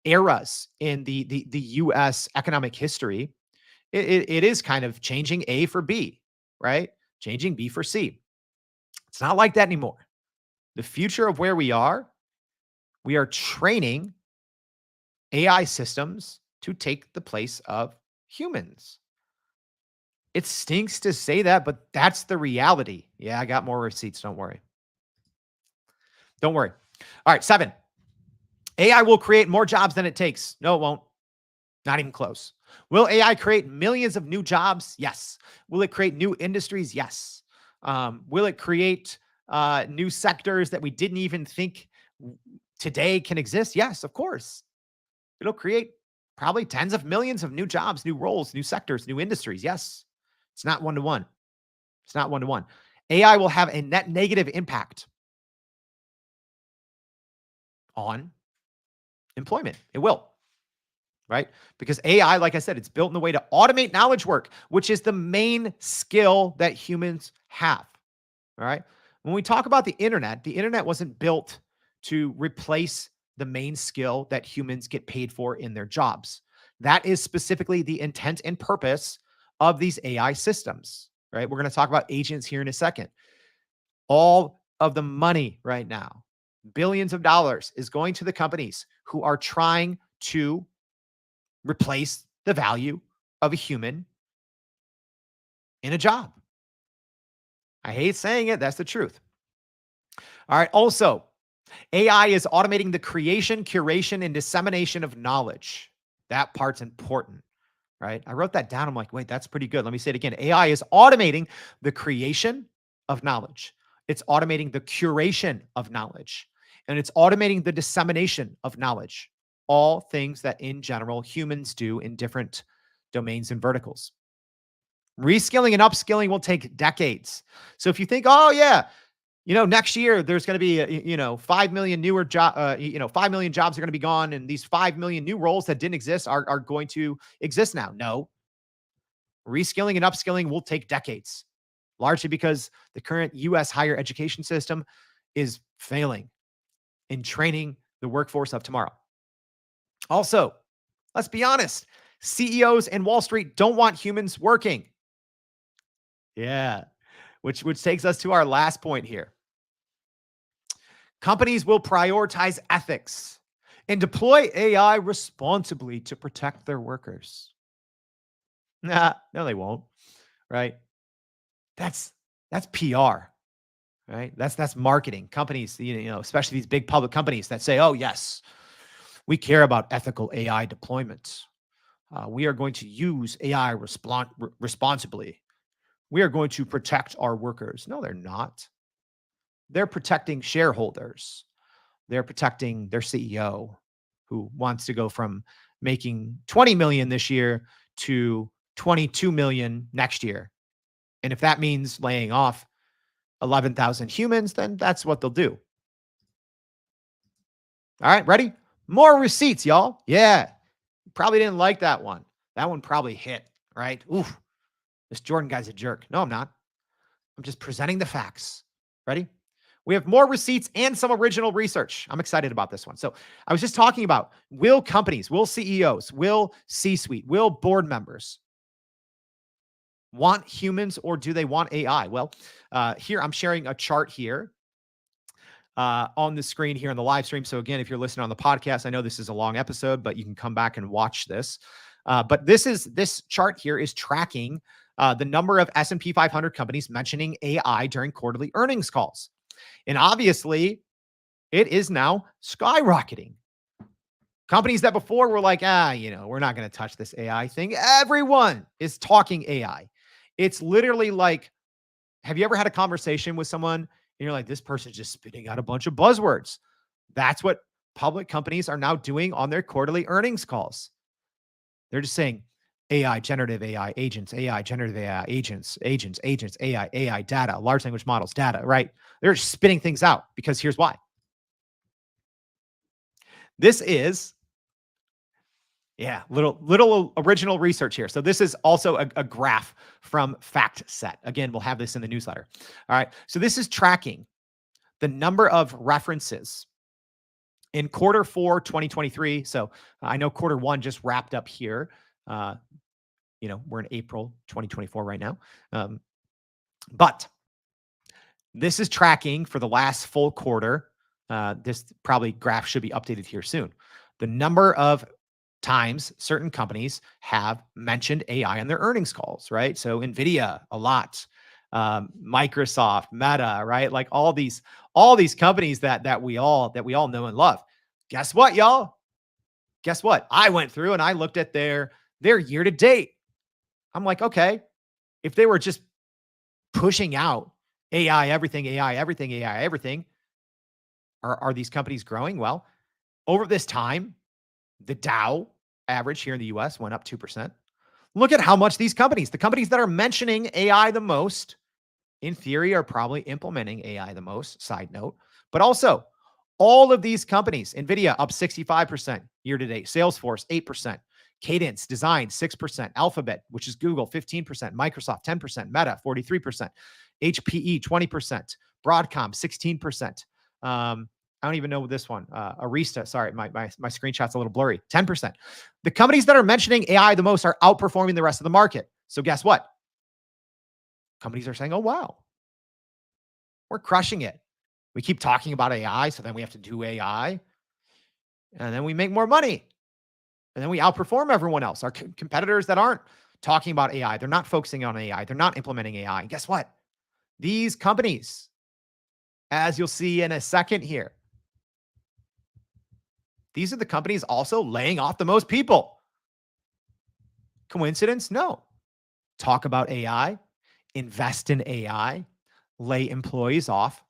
eras in the U.S. economic history, it is kind of changing A for B, right? Changing B for C. It's not like that anymore. The future of where we are training AI systems to take the place of humans. It stinks to say that, but that's the reality. Yeah, I got more receipts. Don't worry. Don't worry. All right, 7. AI will create more jobs than it takes. No, it won't. Not even close. Will AI create millions of new jobs? Yes. Will it create new industries? Yes. Will it create new sectors that we didn't even think today can exist? Yes, of course. It'll create probably tens of millions of new jobs, new roles, new sectors, new industries. Yes. It's not one-to-one. It's not one to one. AI will have a net negative impact on employment. It will, right? Because AI, like I said, it's built in a way to automate knowledge work, which is the main skill that humans have. All right. When we talk about the internet wasn't built to replace the main skill that humans get paid for in their jobs. That is specifically the intent and purpose of these AI systems, right? We're going to talk about agents here in a second. All of the money right now, billions of dollars, is going to the companies who are trying to replace the value of a human in a job. I hate saying it. That's the truth. All right. Also, AI is automating the creation, curation, and dissemination of knowledge. That part's important, right? I wrote that down. I'm like, wait, that's pretty good. Let me say it again. AI is automating the creation of knowledge. It's automating the curation of knowledge, and it's automating the dissemination of knowledge. All things that in general humans do in different domains and verticals. Reskilling and upskilling will take decades. So if you think, oh yeah, next year there's going to be, 5 million newer 5 million jobs are going to be gone. And these 5 million new roles that didn't exist are going to exist now. No, reskilling and upskilling will take decades, largely because the current US higher education system is failing in training the workforce of tomorrow. Also, let's be honest, CEOs and Wall Street don't want humans working. Yeah, which takes us to our last point here. Companies will prioritize ethics and deploy AI responsibly to protect their workers. Nah, no, they won't. Right? That's PR. Right? That's marketing. Companies, especially these big public companies that say, "Oh yes, we care about ethical AI deployments. We are going to use AI responsibly. We are going to protect our workers." No, they're not. They're protecting shareholders. They're protecting their CEO who wants to go from making 20 million this year to 22 million next year. And if that means laying off 11,000 humans, then that's what they'll do. All right, ready? More receipts, y'all. Yeah. Probably didn't like that one. That one probably hit, right? Oof. This Jordan guy's a jerk. No, I'm not. I'm just presenting the facts. Ready? We have more receipts and some original research. I'm excited about this one. So I was just talking about, will companies, will CEOs, will C-suite, will board members want humans or do they want AI? Well, here I'm sharing a chart here on the screen here on the live stream. So again, if you're listening on the podcast, I know this is a long episode, but you can come back and watch this. But this chart here is tracking the number of S&P 500 companies mentioning AI during quarterly earnings calls. And obviously, it is now skyrocketing. Companies that before were like, we're not going to touch this AI thing. Everyone is talking AI. It's literally like, have you ever had a conversation with someone and you're like, this person's just spitting out a bunch of buzzwords? That's what public companies are now doing on their quarterly earnings calls. They're just saying AI, generative AI agents, AI, generative AI agents, AI data, large language models, data, right? They're just spitting things out because here's why. This is, little original research here. So this is also a graph from FactSet. Again, we'll have this in the newsletter. All right. So this is tracking the number of references in quarter 4, 2023. So I know quarter 1 just wrapped up here. We're in April 2024 right now. But this is tracking for the last full quarter. This probably graph should be updated here soon. The number of times certain companies have mentioned AI on their earnings calls, right? So NVIDIA, a lot. Microsoft, Meta, right? Like all these companies that we all know and love. Guess what, y'all? Guess what? I went through and I looked at their year to date. I'm like, okay, if they were just pushing out AI, everything, AI, everything, AI, everything, are these companies growing? Well, over this time, the Dow average here in the US went up 2%. Look at how much the companies that are mentioning AI the most, in theory, are probably implementing AI the most, side note. But also, all of these companies, NVIDIA up 65% year to date, Salesforce 8%, Cadence Design 6%, Alphabet, which is Google 15%, Microsoft 10%, Meta 43%, HPE 20%, Broadcom 16%. I don't even know this one. Arista, sorry, my screenshot's a little blurry, 10%. The companies that are mentioning AI the most are outperforming the rest of the market. So guess what? Companies are saying, oh, wow, we're crushing it. We keep talking about AI, so then we have to do AI, and then we make more money, and then we outperform everyone else. Our competitors that aren't talking about AI, they're not focusing on AI, they're not implementing AI. And guess what? These companies, as you'll see in a second here, these are the companies also laying off the most people. Coincidence? No. Talk about AI, invest in AI, lay employees off,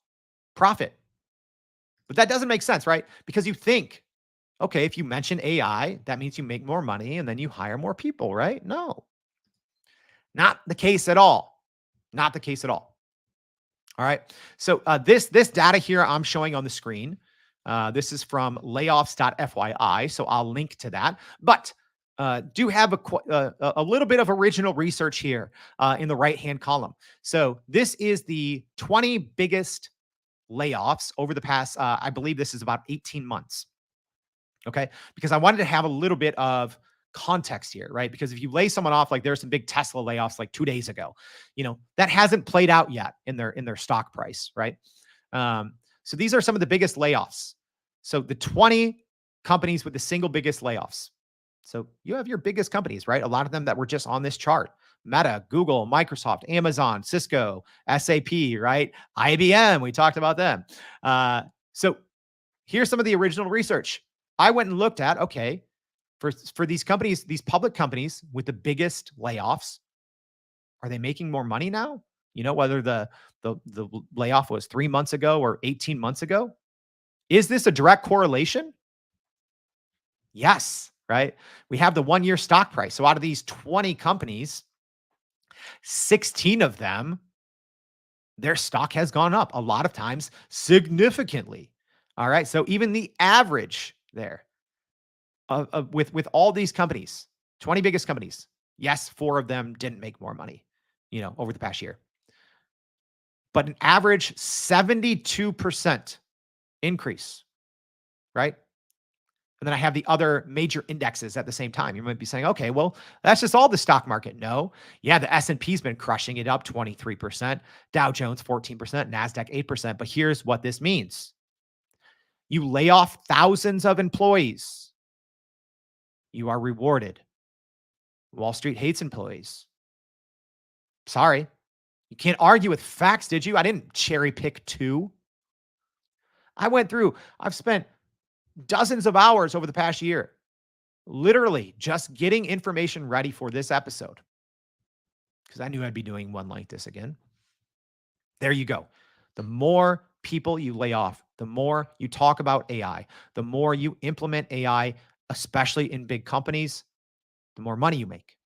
profit. But that doesn't make sense, right? Because you think, okay, if you mention AI, that means you make more money and then you hire more people, right? No, not the case at all. Not the case at all. All right. So this data here I'm showing on the screen. This is from layoffs.fyi. So I'll link to that. But do have a little bit of original research here in the right-hand column. So this is the 20 biggest layoffs over the past, I believe this is about 18 months. Okay. Because I wanted to have a little bit of context here, right? Because if you lay someone off, like there's some big Tesla layoffs like 2 days ago, that hasn't played out yet in their stock price, right? So these are some of the biggest layoffs. So the 20 companies with the single biggest layoffs. So you have your biggest companies, right? A lot of them that were just on this chart. Meta, Google, Microsoft, Amazon, Cisco, SAP, right? IBM, we talked about them. So here's some of the original research. I went and looked at, okay, for these companies, these public companies with the biggest layoffs, are they making more money now? Whether the layoff was 3 months ago or 18 months ago. Is this a direct correlation? Yes, right? We have the 1-year stock price. So out of these 20 companies, 16 of them, their stock has gone up, a lot of times significantly. All right. So even the average there with all these companies, 20 biggest companies, yes, 4 of them didn't make more money, over the past year. But an average 72% increase, right? And then I have the other major indexes at the same time. You might be saying, okay, well, that's just all the stock market. No. Yeah, the S&P's been crushing it up 23%, Dow Jones 14%, NASDAQ 8%. But here's what this means. You lay off thousands of employees. You are rewarded. Wall Street hates employees. Sorry. You can't argue with facts, did you? I didn't cherry pick 2. I've spent dozens of hours over the past year, literally just getting information ready for this episode because I knew I'd be doing one like this again. There you go. The more people you lay off, the more you talk about AI, the more you implement AI, especially in big companies, the more money you make.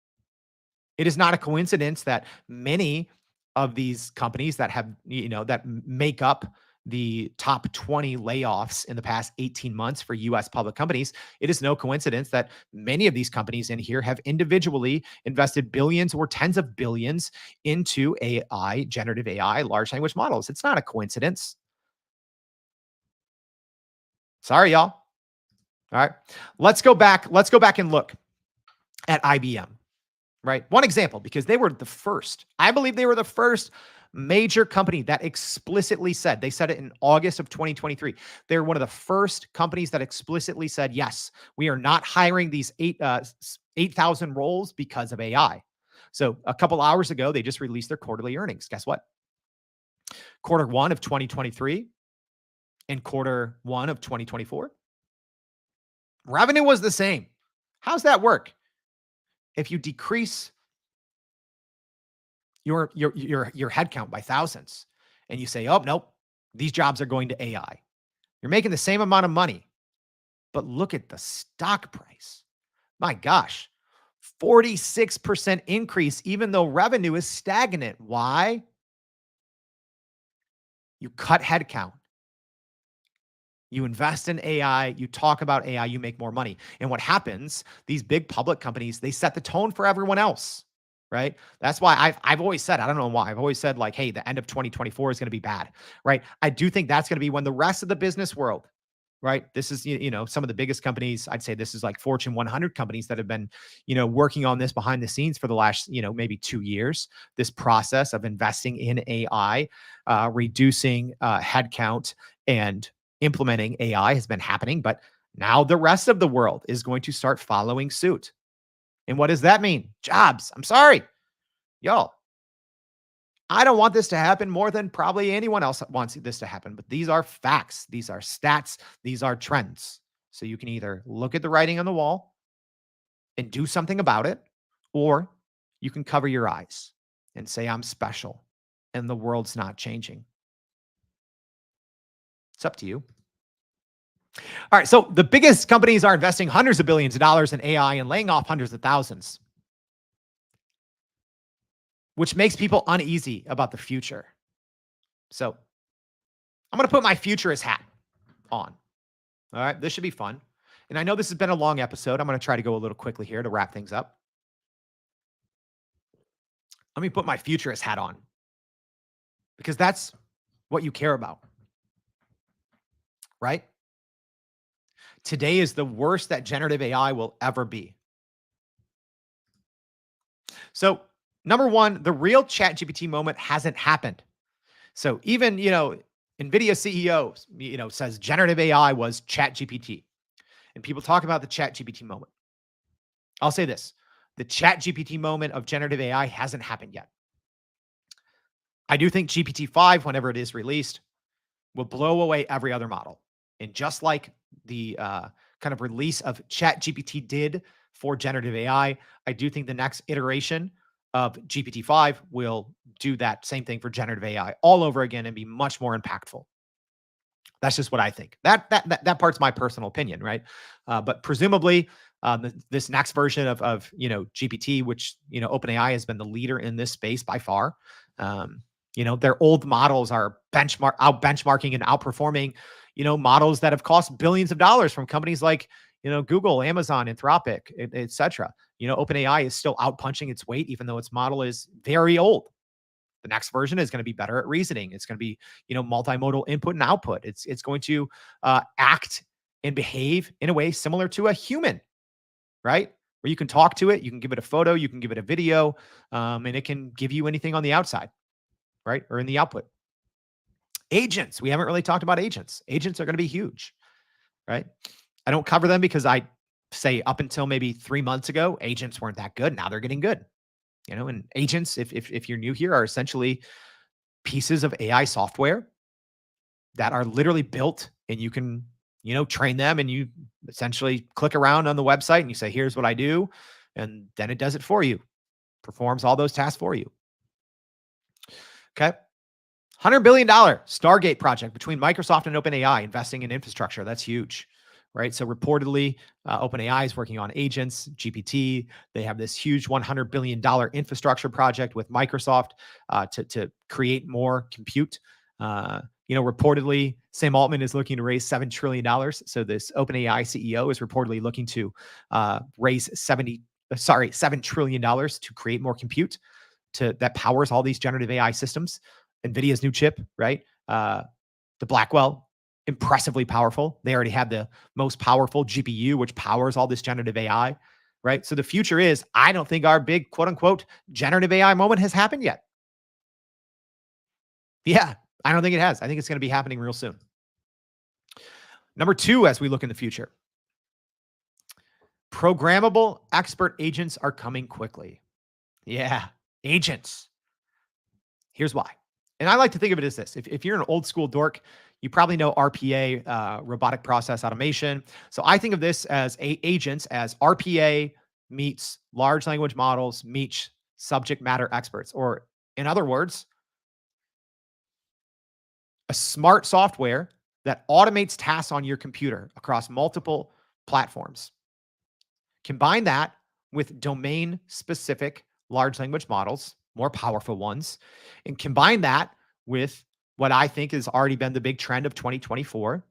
It is not a coincidence that many of these companies that have, that make up the top 20 layoffs in the past 18 months for US public companies, it is no coincidence that many of these companies in here have individually invested billions or tens of billions into AI, generative AI, large language models. It's not a coincidence. Sorry, y'all. All right. Let's go back and look at IBM. Right? One example, because they were the first. I believe they were the first major company that explicitly said, they said it in August of 2023. They're one of the first companies that explicitly said, yes, we are not hiring these 8,000 roles because of AI. So a couple hours ago, they just released their quarterly earnings. Guess what? Quarter 1 of 2023 and quarter 1 of 2024. Revenue was the same. How's that work? If you decrease your headcount by thousands and you say, oh, nope, these jobs are going to AI. You're making the same amount of money, but look at the stock price. My gosh, 46% increase, even though revenue is stagnant. Why? You cut headcount. You invest in AI, you talk about AI, you make more money. And what happens, these big public companies, they set the tone for everyone else, right? That's why I've always said, I don't know why, I've always said like, hey, the end of 2024 is going to be bad, right? I do think that's going to be when the rest of the business world, right? This is, some of the biggest companies, I'd say this is like Fortune 100 companies that have been, working on this behind the scenes for the last, maybe 2 years, this process of investing in AI, reducing headcount and implementing AI has been happening, but now the rest of the world is going to start following suit. And what does that mean? Jobs. I'm sorry, y'all. I don't want this to happen more than probably anyone else wants this to happen, but these are facts. These are stats. These are trends. So you can either look at the writing on the wall and do something about it, or you can cover your eyes and say, I'm special and the world's not changing. It's up to you. All right. So the biggest companies are investing hundreds of billions of dollars in AI and laying off hundreds of thousands, which makes people uneasy about the future. So I'm going to put my futurist hat on. All right. This should be fun. And I know this has been a long episode. I'm going to try to go a little quickly here to wrap things up. Let me put my futurist hat on because that's what you care about, right? Today is the worst that generative AI will ever be. So, number one, the real ChatGPT moment hasn't happened. So even, NVIDIA CEO, says generative AI was ChatGPT. And people talk about the ChatGPT moment. I'll say this. The ChatGPT moment of generative AI hasn't happened yet. I do think GPT-5, whenever it is released, will blow away every other model. And just like the kind of release of ChatGPT did for generative AI, I do think the next iteration of GPT-5 will do that same thing for generative AI all over again and be much more impactful. That's just what I think. That part's my personal opinion, right? But presumably, this next version of GPT, which OpenAI has been the leader in this space by far. Their old models are benchmarking and outperforming models that have cost billions of dollars from companies like Google, Amazon, Anthropic, et cetera. OpenAI is still outpunching its weight, even though its model is very old. The next version is going to be better at reasoning. It's going to be, multimodal input and output. It's going to act and behave in a way similar to a human, right? Where you can talk to it, you can give it a photo, you can give it a video, and it can give you anything on the outside, right? Or in the output. Agents. We haven't really talked about agents. Agents are going to be huge, right? I don't cover them because I say up until maybe 3 months ago, agents weren't that good. Now they're getting good. And agents, if you're new here, are essentially pieces of AI software that are literally built, and you can, train them, and you essentially click around on the website and you say, here's what I do. And then it does it for you, performs all those tasks for you. Okay. $100 billion Stargate project between Microsoft and OpenAI investing in infrastructure. That's huge, right? So reportedly, OpenAI is working on agents, GPT. They have this huge $100 billion infrastructure project with Microsoft to create more compute. Reportedly, Sam Altman is looking to raise $7 trillion. So this OpenAI CEO is reportedly looking to raise $7 trillion to create more compute that powers all these generative AI systems. NVIDIA's new chip, right? The Blackwell, impressively powerful. They already have the most powerful GPU, which powers all this generative AI, right? So the future is, I don't think our big quote unquote generative AI moment has happened yet. Yeah, I don't think it has. I think it's going to be happening real soon. Number two, as we look in the future, programmable expert agents are coming quickly. Yeah, agents. Here's why. And I like to think of it as this. If you're an old school dork, you probably know RPA, robotic process automation. So I think of this as agents as RPA meets large language models meets subject matter experts. Or in other words, a smart software that automates tasks on your computer across multiple platforms. Combine that with domain specific large language models, more powerful ones, and combine that with what I think has already been the big trend of 2024,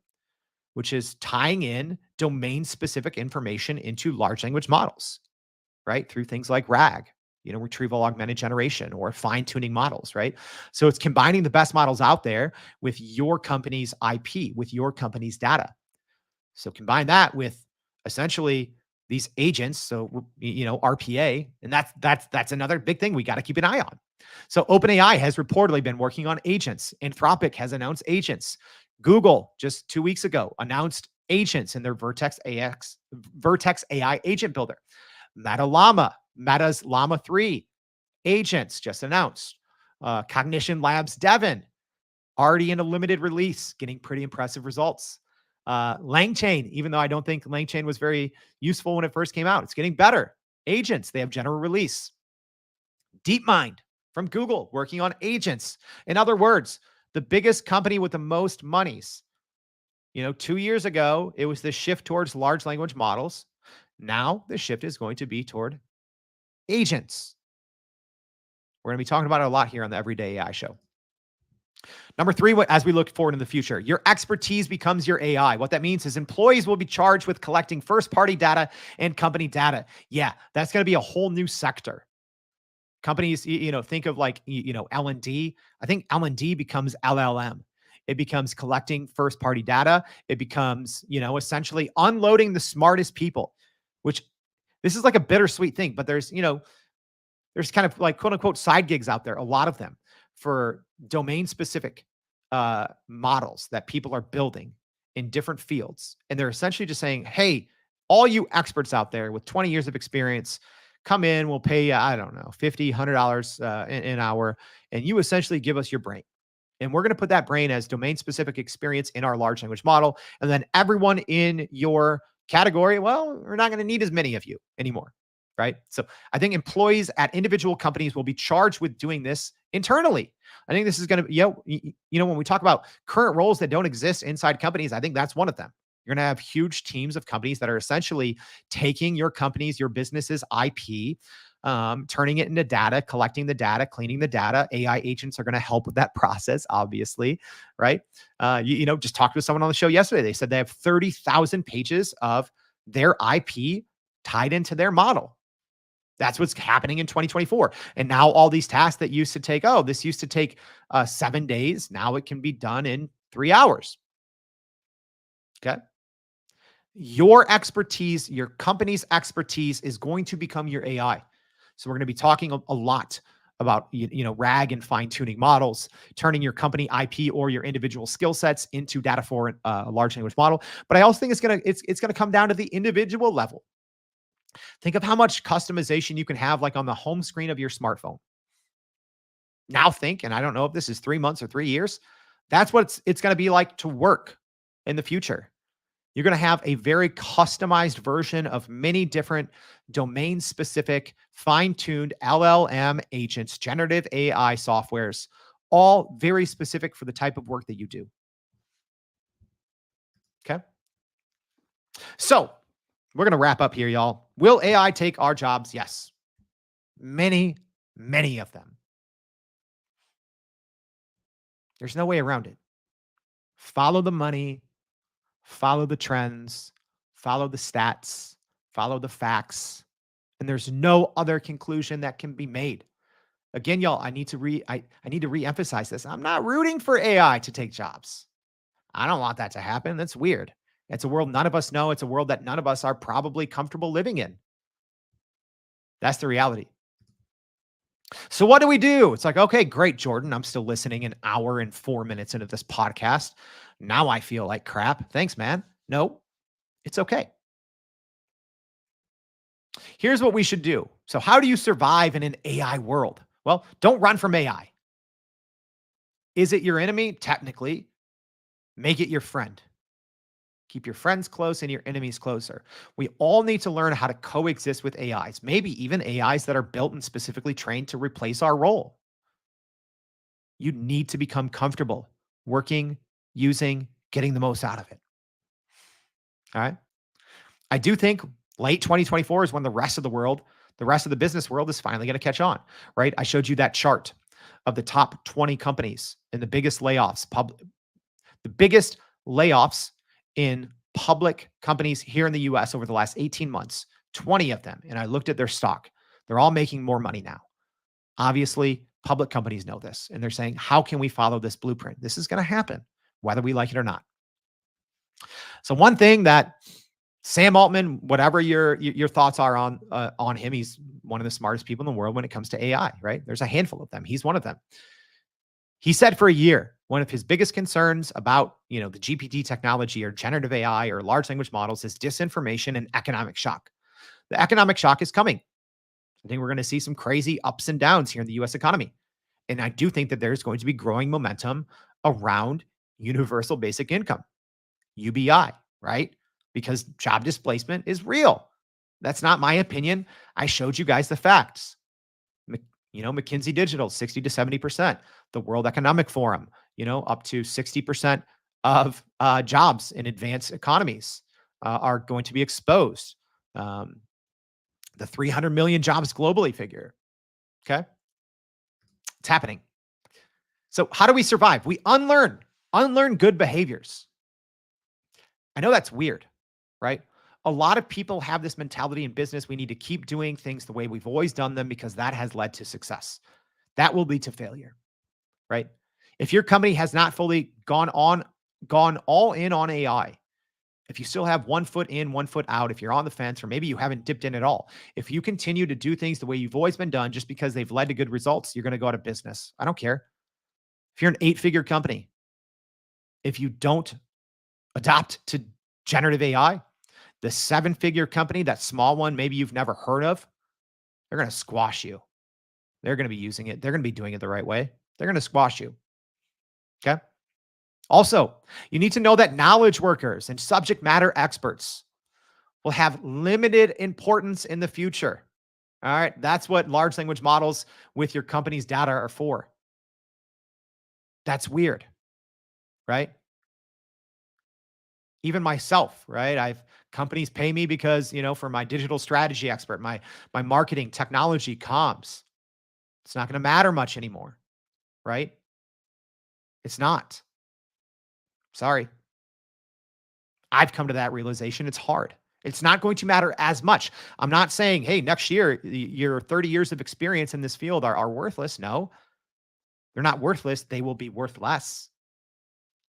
which is tying in domain specific information into large language models, right? Through things like RAG, retrieval augmented generation or fine tuning models, right? So it's combining the best models out there with your company's IP, with your company's data. So combine that with essentially these agents, so RPA, and that's another big thing we got to keep an eye on. So OpenAI has reportedly been working on agents. Anthropic has announced agents. Google just 2 weeks ago announced agents in their Vertex AI agent builder. Meta's Llama 3 agents just announced. Cognition Labs Devon already in a limited release, getting pretty impressive results. LangChain, even though I don't think LangChain was very useful when it first came out, it's getting better. Agents, they have general release. DeepMind from Google working on agents. In other words, the biggest company with the most monies. 2 years ago, it was the shift towards large language models. Now the shift is going to be toward agents. We're going to be talking about it a lot here on the Everyday AI Show. Number three, as we look forward in the future, your expertise becomes your AI. What that means is employees will be charged with collecting first-party data and company data. Yeah, that's going to be a whole new sector. Companies, think of like, L&D. I think L&D becomes LLM. It becomes collecting first-party data. It becomes, essentially unloading the smartest people, which this is like a bittersweet thing, but there's kind of like quote unquote side gigs out there, a lot of them for domain specific models that people are building in different fields. And they're essentially just saying, hey, all you experts out there with 20 years of experience, come in, we'll pay you, I don't know, $50, $100 an hour. And you essentially give us your brain. And we're going to put that brain as domain specific experience in our large language model. And then everyone in your category, well, we're not going to need as many of you anymore. Right. So I think employees at individual companies will be charged with doing this internally. I think this is going to, when we talk about current roles that don't exist inside companies, I think that's one of them. You're going to have huge teams of companies that are essentially taking your company's, your business's IP, turning it into data, collecting the data, cleaning the data. AI agents are going to help with that process, obviously, right? Just talked to someone on the show yesterday. They said they have 30,000 pages of their IP tied into their model. That's what's happening in 2024. And now all these tasks that used to take, this used to take 7 days. Now it can be done in 3 hours. Okay. Your expertise, your company's expertise is going to become your AI. So we're going to be talking a lot about, RAG and fine tuning models, turning your company IP or your individual skill sets into data for a large language model. But I also think it's going to come down to the individual level. Think of how much customization you can have like on the home screen of your smartphone. Now think, and I don't know if this is 3 months or 3 years, that's what it's going to be like to work in the future. You're going to have a very customized version of many different domain-specific, fine-tuned LLM agents, generative AI softwares, all very specific for the type of work that you do. Okay? So we're going to wrap up here, y'all. Will AI take our jobs? Yes. Many, many of them. There's no way around it. Follow the money, follow the trends, follow the stats, follow the facts, and there's no other conclusion that can be made. Again, y'all, I need to re-emphasize this. I'm not rooting for AI to take jobs. I don't want that to happen. That's weird. It's a world none of us know. It's a world that none of us are probably comfortable living in. That's the reality. So what do we do? It's like, okay, great, Jordan. I'm still listening an hour and 4 minutes into this podcast. Now I feel like crap. Thanks, man. No, it's okay. Here's what we should do. So how do you survive in an AI world? Well, don't run from AI. Is it your enemy? Technically. Make it your friend. Keep your friends close and your enemies closer. We all need to learn how to coexist with AIs, maybe even AIs that are built and specifically trained to replace our role. You need to become comfortable working, using, getting the most out of it. All right. I do think late 2024 is when the rest of the business world is finally going to catch on, right? I showed you that chart of the top 20 companies and the biggest layoffs in public companies here in the US over the last 18 months, 20 of them. And I looked at their stock. They're all making more money now. Obviously, public companies know this and they're saying, how can we follow this blueprint? This is going to happen, whether we like it or not. So, one thing that Sam Altman, whatever your thoughts are on him, he's one of the smartest people in the world when it comes to AI, right? There's a handful of them. He's one of them. He said for a year, one of his biggest concerns about, the GPT technology or generative AI or large language models is disinformation and economic shock. The economic shock is coming. I think we're going to see some crazy ups and downs here in the US economy. And I do think that there's going to be growing momentum around universal basic income, UBI, right? Because job displacement is real. That's not my opinion. I showed you guys the facts. McKinsey Digital, 60 to 70%. The World Economic Forum, up to 60% of jobs in advanced economies are going to be exposed. The 300 million jobs globally figure. Okay. It's happening. So how do we survive? We unlearn good behaviors. I know that's weird, right? A lot of people have this mentality in business. We need to keep doing things the way we've always done them because that has led to success. That will lead to failure, right? If your company has not fully gone all in on AI, if you still have 1 foot in, 1 foot out, if you're on the fence, or maybe you haven't dipped in at all, if you continue to do things the way you've always been done just because they've led to good results, you're going to go out of business. I don't care. If you're an 8-figure company, if you don't adopt to generative AI, the 7-figure company, that small one, maybe you've never heard of, they're going to squash you. They're going to be using it. They're going to be doing it the right way. They're going to squash you. Okay. Also, you need to know that knowledge workers and subject matter experts will have limited importance in the future. All right. That's what large language models with your company's data are for. That's weird, right? Even myself, right? Companies pay me because, for my digital strategy expert, my marketing, technology, comms. It's not going to matter much anymore, right? It's not. Sorry. I've come to that realization. It's hard. It's not going to matter as much. I'm not saying, hey, next year, your 30 years of experience in this field are worthless. No, they're not worthless. They will be worth less.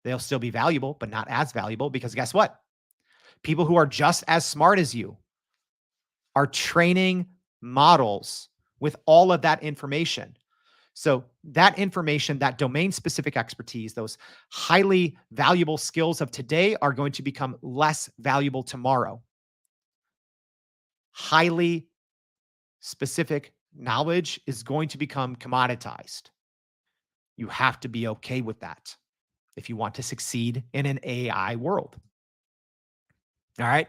They'll still be valuable, but not as valuable because guess what? People who are just as smart as you are training models with all of that information. So that information, that domain-specific expertise, those highly valuable skills of today are going to become less valuable tomorrow. Highly specific knowledge is going to become commoditized. You have to be okay with that if you want to succeed in an AI world. All right.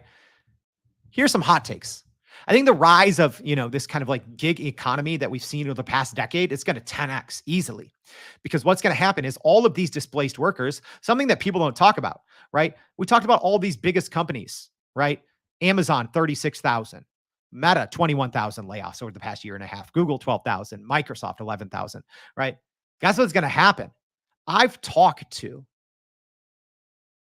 Here's some hot takes. I think the rise of, this kind of like gig economy that we've seen over the past decade, it's going to 10x easily because what's going to happen is all of these displaced workers, something that people don't talk about, right? We talked about all these biggest companies, right? Amazon, 36,000, Meta, 21,000 layoffs over the past year and a half, Google, 12,000, Microsoft, 11,000, right? Guess what's going to happen? I've talked to,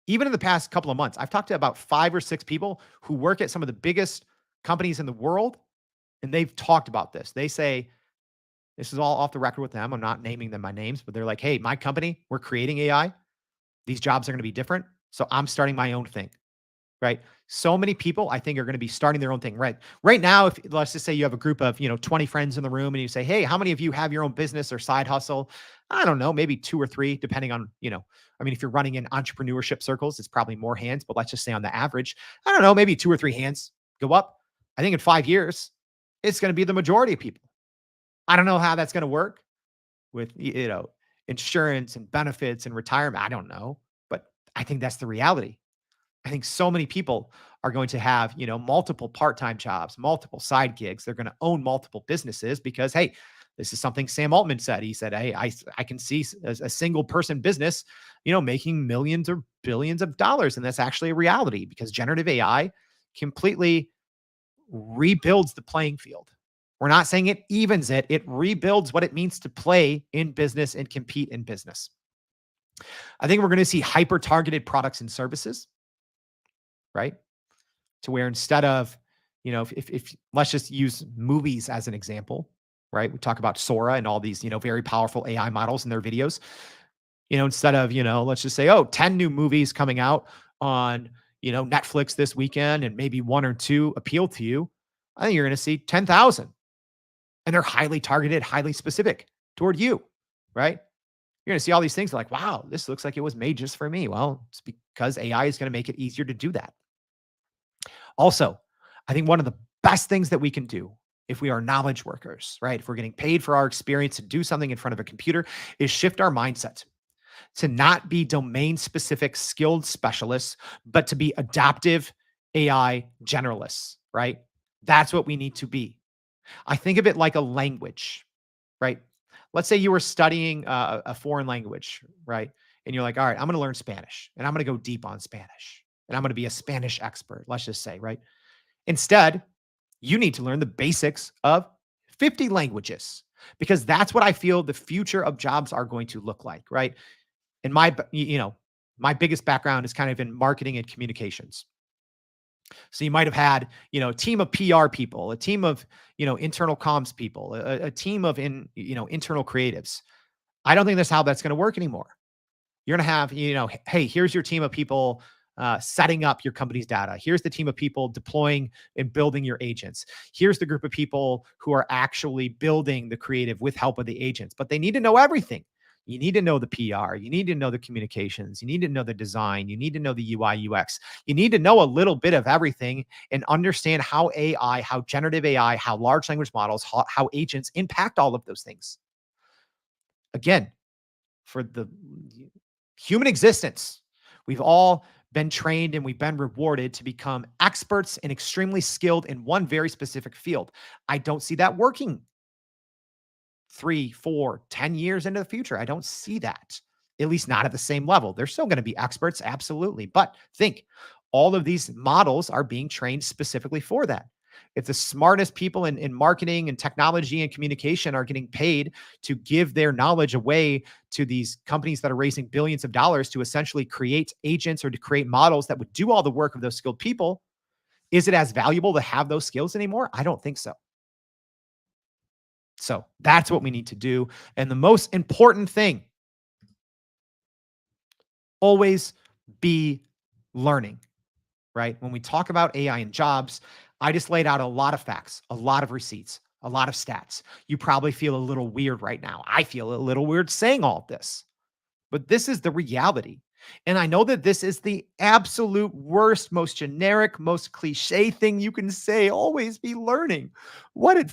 even in the past couple of months, I've talked to about 5 or 6 people who work at some of the biggest companies in the world, and they've talked about this. They say, this is all off the record with them. I'm not naming them by names, but they're like, hey, my company, we're creating AI. These jobs are going to be different. So I'm starting my own thing, right? So many people, I think, are going to be starting their own thing, right? Right now, if let's just say you have a group of, 20 friends in the room and you say, hey, how many of you have your own business or side hustle? I don't know, maybe 2 or 3, depending on, if you're running in entrepreneurship circles, it's probably more hands, but let's just say on the average, I don't know, maybe 2 or 3 hands go up. I think in 5 years, it's going to be the majority of people. I don't know how that's going to work with, insurance and benefits and retirement. I don't know, but I think that's the reality. I think so many people are going to have, multiple part-time jobs, multiple side gigs. They're going to own multiple businesses because, hey, this is something Sam Altman said. He said, hey, I can see a single person business, making millions or billions of dollars. And that's actually a reality because generative AI completely rebuilds the playing field. We're not saying it evens it. It rebuilds what it means to play in business and compete in business. I think we're going to see hyper targeted products and services, right? To where instead of, if let's just use movies as an example, right? We talk about Sora and all these, very powerful AI models in their videos. Instead of, let's just say, oh, 10 new movies coming out on, Netflix this weekend and maybe one or two appeal to you. I think you're going to see 10,000, and they're highly targeted, highly specific toward you, right? You're going to see all these things like, wow, this looks like it was made just for me. Well, it's because AI is going to make it easier to do that. Also, I think one of the best things that we can do if we are knowledge workers, right? If we're getting paid for our experience to do something in front of a computer, is shift our mindset to not be domain specific skilled specialists, but to be adaptive AI generalists, right? That's what we need to be. I think of it like a language, right? Let's say you were studying a foreign language, right? And you're like, all right, I'm going to learn Spanish and I'm going to go deep on Spanish and I'm going to be a Spanish expert, let's just say, right? Instead, you need to learn the basics of 50 languages because that's what I feel the future of jobs are going to look like, right? And my biggest background is kind of in marketing and communications. So you might have had, a team of PR people, a team of, internal comms people, a team of internal creatives. I don't think that's how that's going to work anymore. You're going to have, hey, here's your team of people setting up your company's data. Here's the team of people deploying and building your agents. Here's the group of people who are actually building the creative with help of the agents, but they need to know everything. You need to know the PR. You need to know the communications. You need to know the design. You need to know the UI, UX. You need to know a little bit of everything and understand how AI, how generative AI, how large language models, how agents impact all of those things. Again, for the human existence, we've all been trained and we've been rewarded to become experts and extremely skilled in one very specific field. I don't see that working 3, 4, 10 years into the future. I don't see that, at least not at the same level. They're still going to be experts, absolutely. But think, all of these models are being trained specifically for that. If the smartest people in marketing and technology and communication are getting paid to give their knowledge away to these companies that are raising billions of dollars to essentially create agents or to create models that would do all the work of those skilled people, is it as valuable to have those skills anymore? I don't think so. So that's what we need to do. And the most important thing, always be learning, right? When we talk about AI and jobs, I just laid out a lot of facts, a lot of receipts, a lot of stats. You probably feel a little weird right now. I feel a little weird saying all of this. But this is the reality. And I know that this is the absolute worst, most generic, most cliche thing you can say. Always be learning. What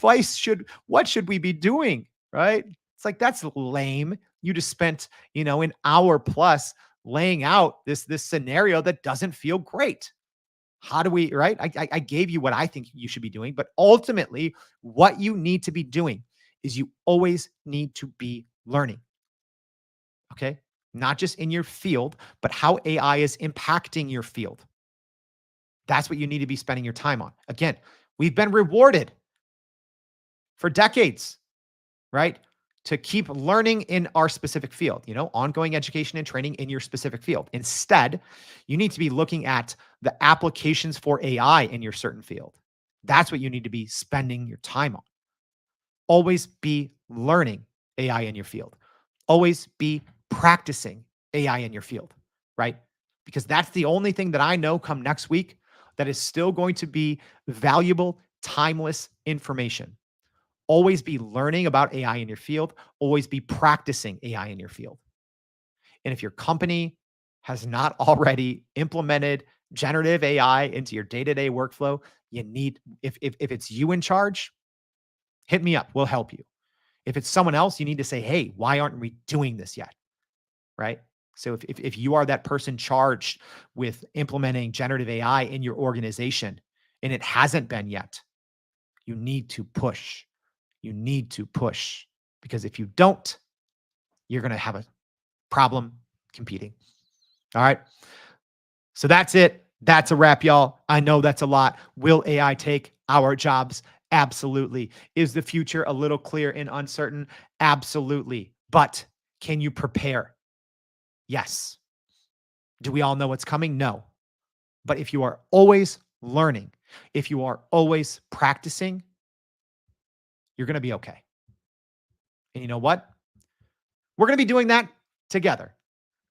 should we be doing? Right? It's like, that's lame. You just spent, an hour plus laying out this scenario that doesn't feel great. How do we, right? I gave you what I think you should be doing, but ultimately, what you need to be doing is you always need to be learning. Okay. Not just in your field, but how AI is impacting your field. That's what you need to be spending your time on. Again, we've been rewarded for decades, right? To keep learning in our specific field, ongoing education and training in your specific field. Instead, you need to be looking at the applications for AI in your certain field. That's what you need to be spending your time on. Always be learning AI in your field. Always be practicing AI in your field, right? Because that's the only thing that I know come next week that is still going to be valuable, timeless information. Always be learning about AI in your field. Always be practicing AI in your field. And if your company has not already implemented generative AI into your day-to-day workflow, you need, if it's you in charge, hit me up. We'll help you. If it's someone else, you need to say, hey, why aren't we doing this yet? Right? So if you are that person charged with implementing generative AI in your organization and it hasn't been yet, you need to push. You need to push, because if you don't, you're going to have a problem competing. All right. So that's it. That's a wrap, y'all. I know that's a lot. Will AI take our jobs? Absolutely. Is the future a little clear and uncertain? Absolutely. But can you prepare? Yes. Do we all know what's coming? No. But if you are always learning, if you are always practicing, you're going to be okay. And you know what? We're going to be doing that together.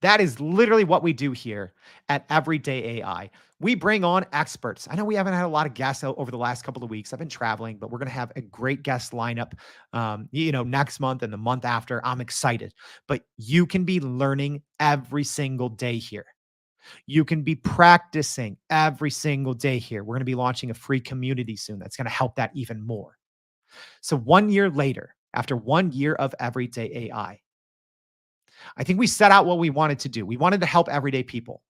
That is literally what we do here at Everyday AI. We bring on experts. I know we haven't had a lot of guests over the last couple of weeks. I've been traveling, but we're going to have a great guest lineup, next month and the month after. I'm excited. But you can be learning every single day here. You can be practicing every single day here. We're going to be launching a free community soon that's going to help that even more. So 1 year later, after 1 year of Everyday AI, I think we set out what we wanted to do. We wanted to help everyday people,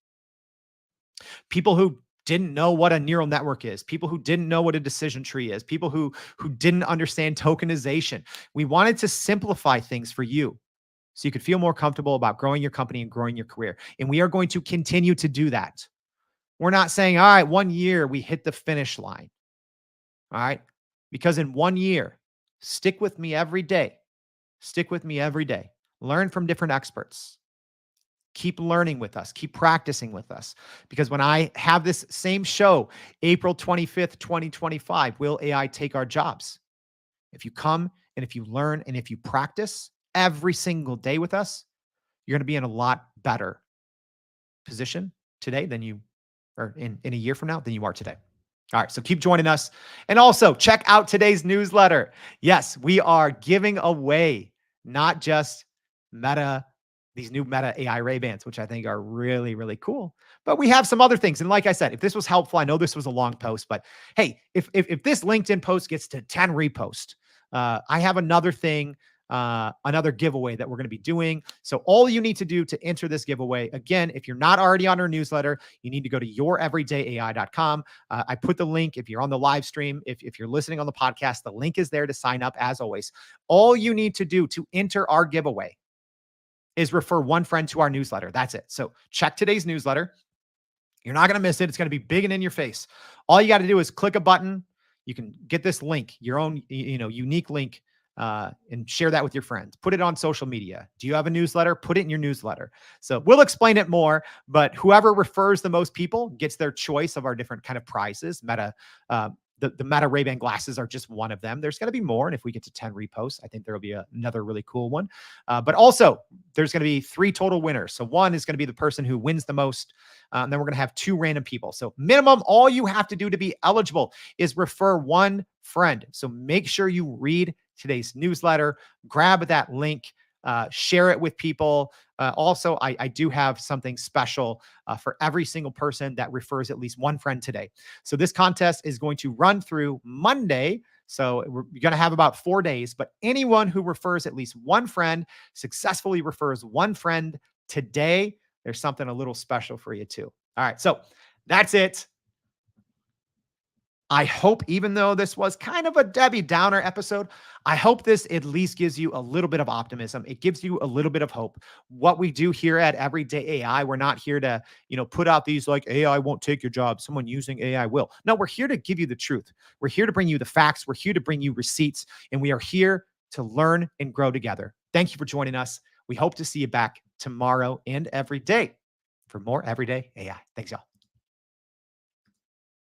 people who didn't know what a neural network is, people who didn't know what a decision tree is, people who didn't understand tokenization. We wanted to simplify things for you so you could feel more comfortable about growing your company and growing your career. And we are going to continue to do that. We're not saying, all right, 1 year we hit the finish line. All right. Because in 1 year, stick with me every day. Stick with me every day. Learn from different experts. Keep learning with us. Keep practicing with us. Because when I have this same show, April 25th, 2025, will AI take our jobs? If you come and if you learn and if you practice every single day with us, you're going to be in a lot better position today than you or in a year from now than you are today. All right, so keep joining us. And also check out today's newsletter. Yes, we are giving away not just Meta, these new Meta AI Ray-Bans, which I think are really, really cool. But we have some other things. And like I said, if this was helpful, I know this was a long post, but hey, if this LinkedIn post gets to 10 reposts, I have another thing, another giveaway that we're going to be doing. So all you need to do to enter this giveaway, again, if you're not already on our newsletter, you need to go to youreverydayai.com. I put the link if you're on the live stream. If you're listening on the podcast, the link is there to sign up as always. All you need to do to enter our giveaway is refer one friend to our newsletter. That's it. So check today's newsletter. You're not going to miss it. It's going to be big and in your face. All you got to do is click a button. You can get this link, your own, unique link, and share that with your friends. Put it on social media. Do you have a newsletter? Put it in your newsletter. So we'll explain it more, but whoever refers the most people gets their choice of our different kind of prizes. The Meta Ray-Ban glasses are just one of them. There's going to be more. And if we get to 10 reposts, I think there will be another really cool one. But also, there's going to be 3 total winners. So one is going to be the person who wins the most. And then we're going to have 2 random people. So minimum, all you have to do to be eligible is refer one friend. So make sure you read today's newsletter, grab that link, share it with people. Also, I do have something special for every single person that refers at least one friend today. So this contest is going to run through Monday. So we're going to have about 4 days, but anyone who refers at least one friend, successfully refers one friend today, there's something a little special for you too. All right. So that's it. I hope, even though this was kind of a Debbie Downer episode, I hope this at least gives you a little bit of optimism. It gives you a little bit of hope. What we do here at Everyday AI, we're not here to, put out these like AI won't take your job. Someone using AI will. No, we're here to give you the truth. We're here to bring you the facts. We're here to bring you receipts, and we are here to learn and grow together. Thank you for joining us. We hope to see you back tomorrow and every day for more Everyday AI. Thanks, y'all.